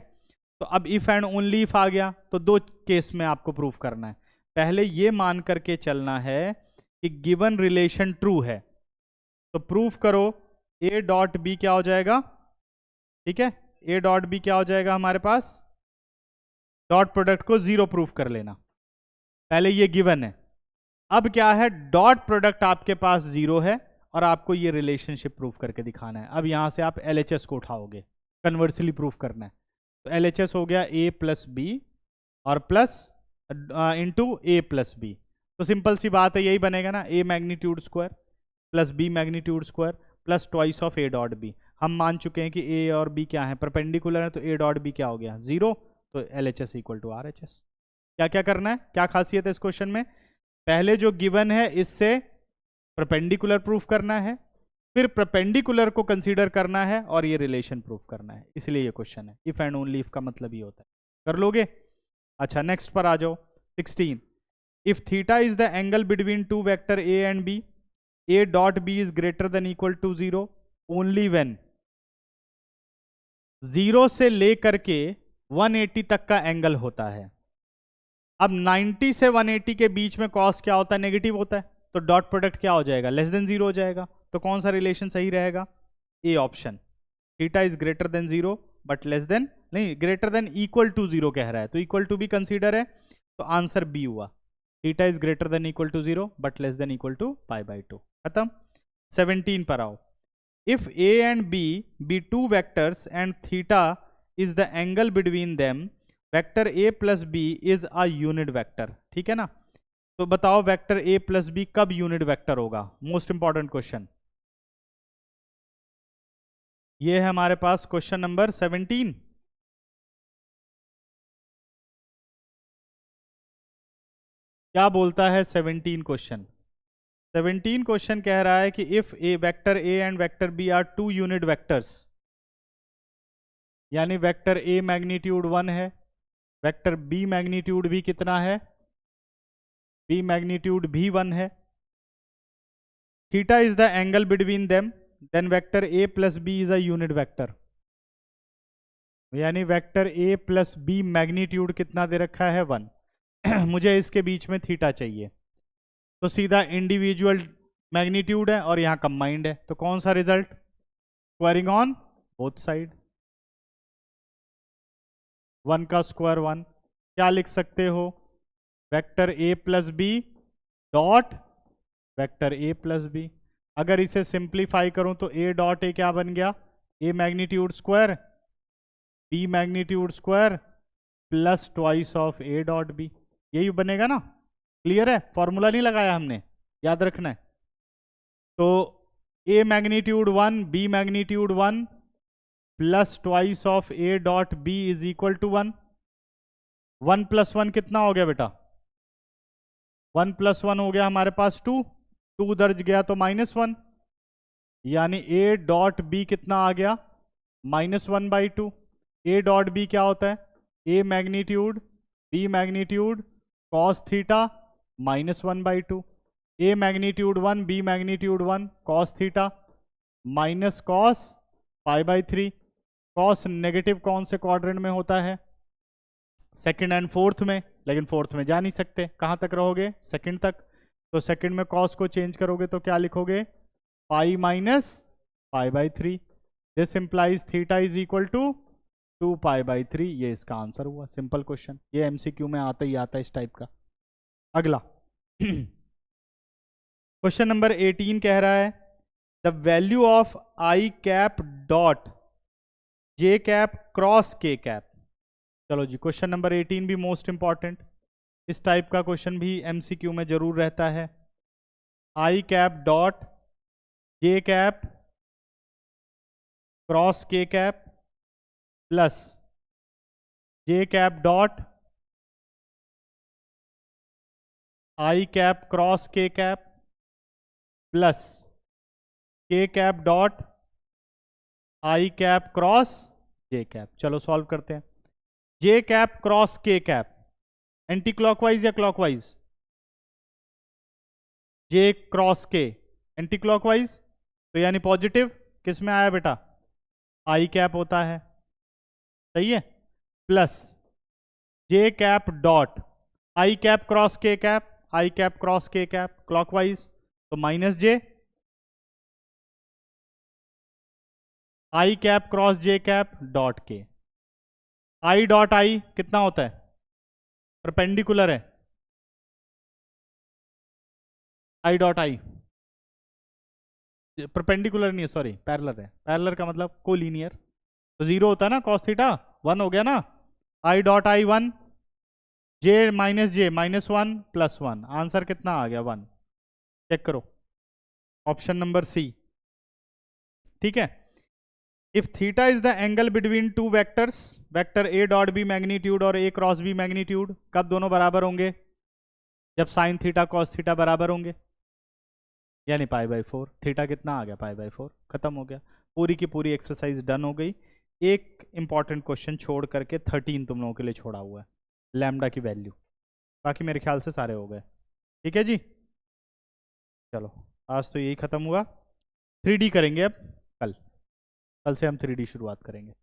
तो अब if and only if आ गया, तो दो case में आपको प्रूफ करना है, पहले ये मान करके चलना है कि गिवन रिलेशन ट्रू है, तो प्रूफ करो ए डॉट बी क्या हो जाएगा, ठीक है, ए डॉट बी क्या हो जाएगा हमारे पास, डॉट प्रोडक्ट को 0 प्रूफ कर लेना, पहले ये गिवन है। अब क्या है, डॉट प्रोडक्ट आपके पास 0 है और आपको ये रिलेशनशिप प्रूफ करके दिखाना है। अब यहां से आप LHS को उठाओगे, कन्वर्सली प्रूफ करना है। तो LHS हो गया A प्लस बी और plus into A plus B. तो सिंपल सी बात है, यही बनेगा ना, A magnitude square plus B magnitude square plus twice of A dot B. हम मान चुके हैं कि A और B क्या है, परपेंडिकुलर है, तो A डॉट बी क्या हो गया 0, तो LHS इक्वल टू RHS। क्या क्या करना है, क्या खासियत है इस क्वेश्चन में, पहले जो गिवन है इससे परपेंडिकुलर प्रूफ करना है, फिर परपेंडिकुलर को कंसीडर करना है और ये रिलेशन प्रूफ करना है, इसलिए ये क्वेश्चन है। इफ एंड ओनली इफ का मतलब ये होता है, कर लोगे। अच्छा नेक्स्ट पर आ जाओ, 16। If theta is the angle between two vector A and B, A dot B is greater than equal to 0 only when 0 से लेकर के 180 तक का एंगल होता है। अब 90 से 180 के बीच में कॉस क्या होता है, नेगेटिव होता है, तो डॉट प्रोडक्ट क्या हो जाएगा, लेस देन 0 हो जाएगा। तो कौन सा रिलेशन सही रहेगा, A option, theta is greater then 0 but less then, नहीं ग्रेटर देन इक्वल टू 0 कह रहा है, तो इक्वल टू भी कंसीडर है, तो आंसर बी हुआ, theta is greater than equal to 0 but less than equal to π/2। खत्म। 17 पर आओ। If A and B be two vectors and theta is the angle between them, vector A plus B is a unit vector. ठीक है ना, तो बताओ vector A plus B कब unit vector होगा, मोस्ट इंपॉर्टेंट क्वेश्चन। ये है हमारे पास क्वेश्चन नंबर 17। क्या बोलता है 17 क्वेश्चन, 17 क्वेश्चन कह रहा है कि if a vector A and vector B are two unit vectors, यानी वेक्टर ए मैग्नीट्यूड 1 है, वेक्टर बी मैग्नीट्यूड भी कितना है, बी मैग्नीट्यूड भी 1 है, theta is the angle between them, then vector A plus B is a unit vector, यानी vector A plus B magnitude कितना दे रखा है 1 मुझे इसके बीच में थीटा चाहिए, तो सीधा इंडिविजुअल मैग्नीट्यूड है और यहां कंबाइंड है, तो कौन सा result, squaring on both side, 1 का स्क्वायर 1, क्या लिख सकते हो, vector A plus B dot vector A plus B. अगर इसे सिंप्लीफाई करूं तो ए डॉट ए क्या बन गया, A magnitude square B magnitude square plus twice of A dot B, यही बनेगा ना। क्लियर है, फॉर्मूला नहीं लगाया हमने, याद रखना है। तो A magnitude 1 B magnitude 1 plus twice of A dot B is equal to 1, 1 plus 1 कितना हो गया बेटा, 1 प्लस 1 हो गया हमारे पास 2, 2 उधर गया तो -1, यानी ए डॉट बी कितना आ गया -1/2। ए डॉट बी क्या होता है, A magnitude B magnitude cos theta -1/2, A magnitude 1 B magnitude 1 cos theta minus cos π/3। Cos negative कौन से क्वाड्रेंट में होता है, सेकंड एंड फोर्थ में, लेकिन फोर्थ में जा नहीं सकते, कहां तक रहोगे, सेकंड तक, तो सेकंड में कॉस को चेंज करोगे तो क्या लिखोगे, pi minus π/3, this implies theta is equal to 2π/3। ये इसका आंसर हुआ, सिंपल क्वेश्चन, ये MCQ में आता ही आता है इस टाइप का। अगला क्वेश्चन नंबर 18 कह रहा है the value of I cap dot J cap cross K cap. चलो जी, क्वेश्चन नंबर 18 भी मोस्ट इंपॉर्टेंट, इस टाइप का क्वेश्चन भी MCQ में जरूर रहता है। I cap dot J cap cross K cap plus J cap dot I cap cross K cap plus K cap dot I cap cross J cap. चलो solve करते हैं। J cap cross K cap anti clockwise या clockwise, J cross K anti clockwise, तो यानी positive किस में आया बेटा, I कैप होता है, सही है, plus J cap dot I cap cross K cap, I cap cross K cap clockwise, तो minus J, I cap cross J cap dot K, I dot I कितना होता है, परपेंडिकुलर है, आई डॉट आई, परपेंडिकुलर नहीं है, sorry parallel है, parallel का मतलब कोलीनियर, तो 0 होता है ना, कॉस थीटा 1 हो गया ना, I dot I 1, J minus 1 plus 1, answer कितना आ गया 1, चेक करो, ऑप्शन नंबर सी, ठीक है। If theta is the angle between two vectors, vector A dot B magnitude और ए क्रॉस बी मैग्नीट्यूड, कब दोनों बराबर होंगे, जब साइन थीटा कॉस थीटा बराबर होंगे, यानी π/4, थीटा कितना आ गया π/4, खत्म हो गया, पूरी की पूरी एक्सरसाइज डन हो गई। एक इंपॉर्टेंट क्वेश्चन छोड़ करके 13 तुम लोगों के लिए छोड़ा हुआ है, लैम्डा की वैल्यू, बाकी मेरे ख्याल से सारे हो गए, ठीक है जी। चलो आज तो यही खत्म हुआ, 3D करेंगे अब, कल से हम 3D शुरुआत करेंगे।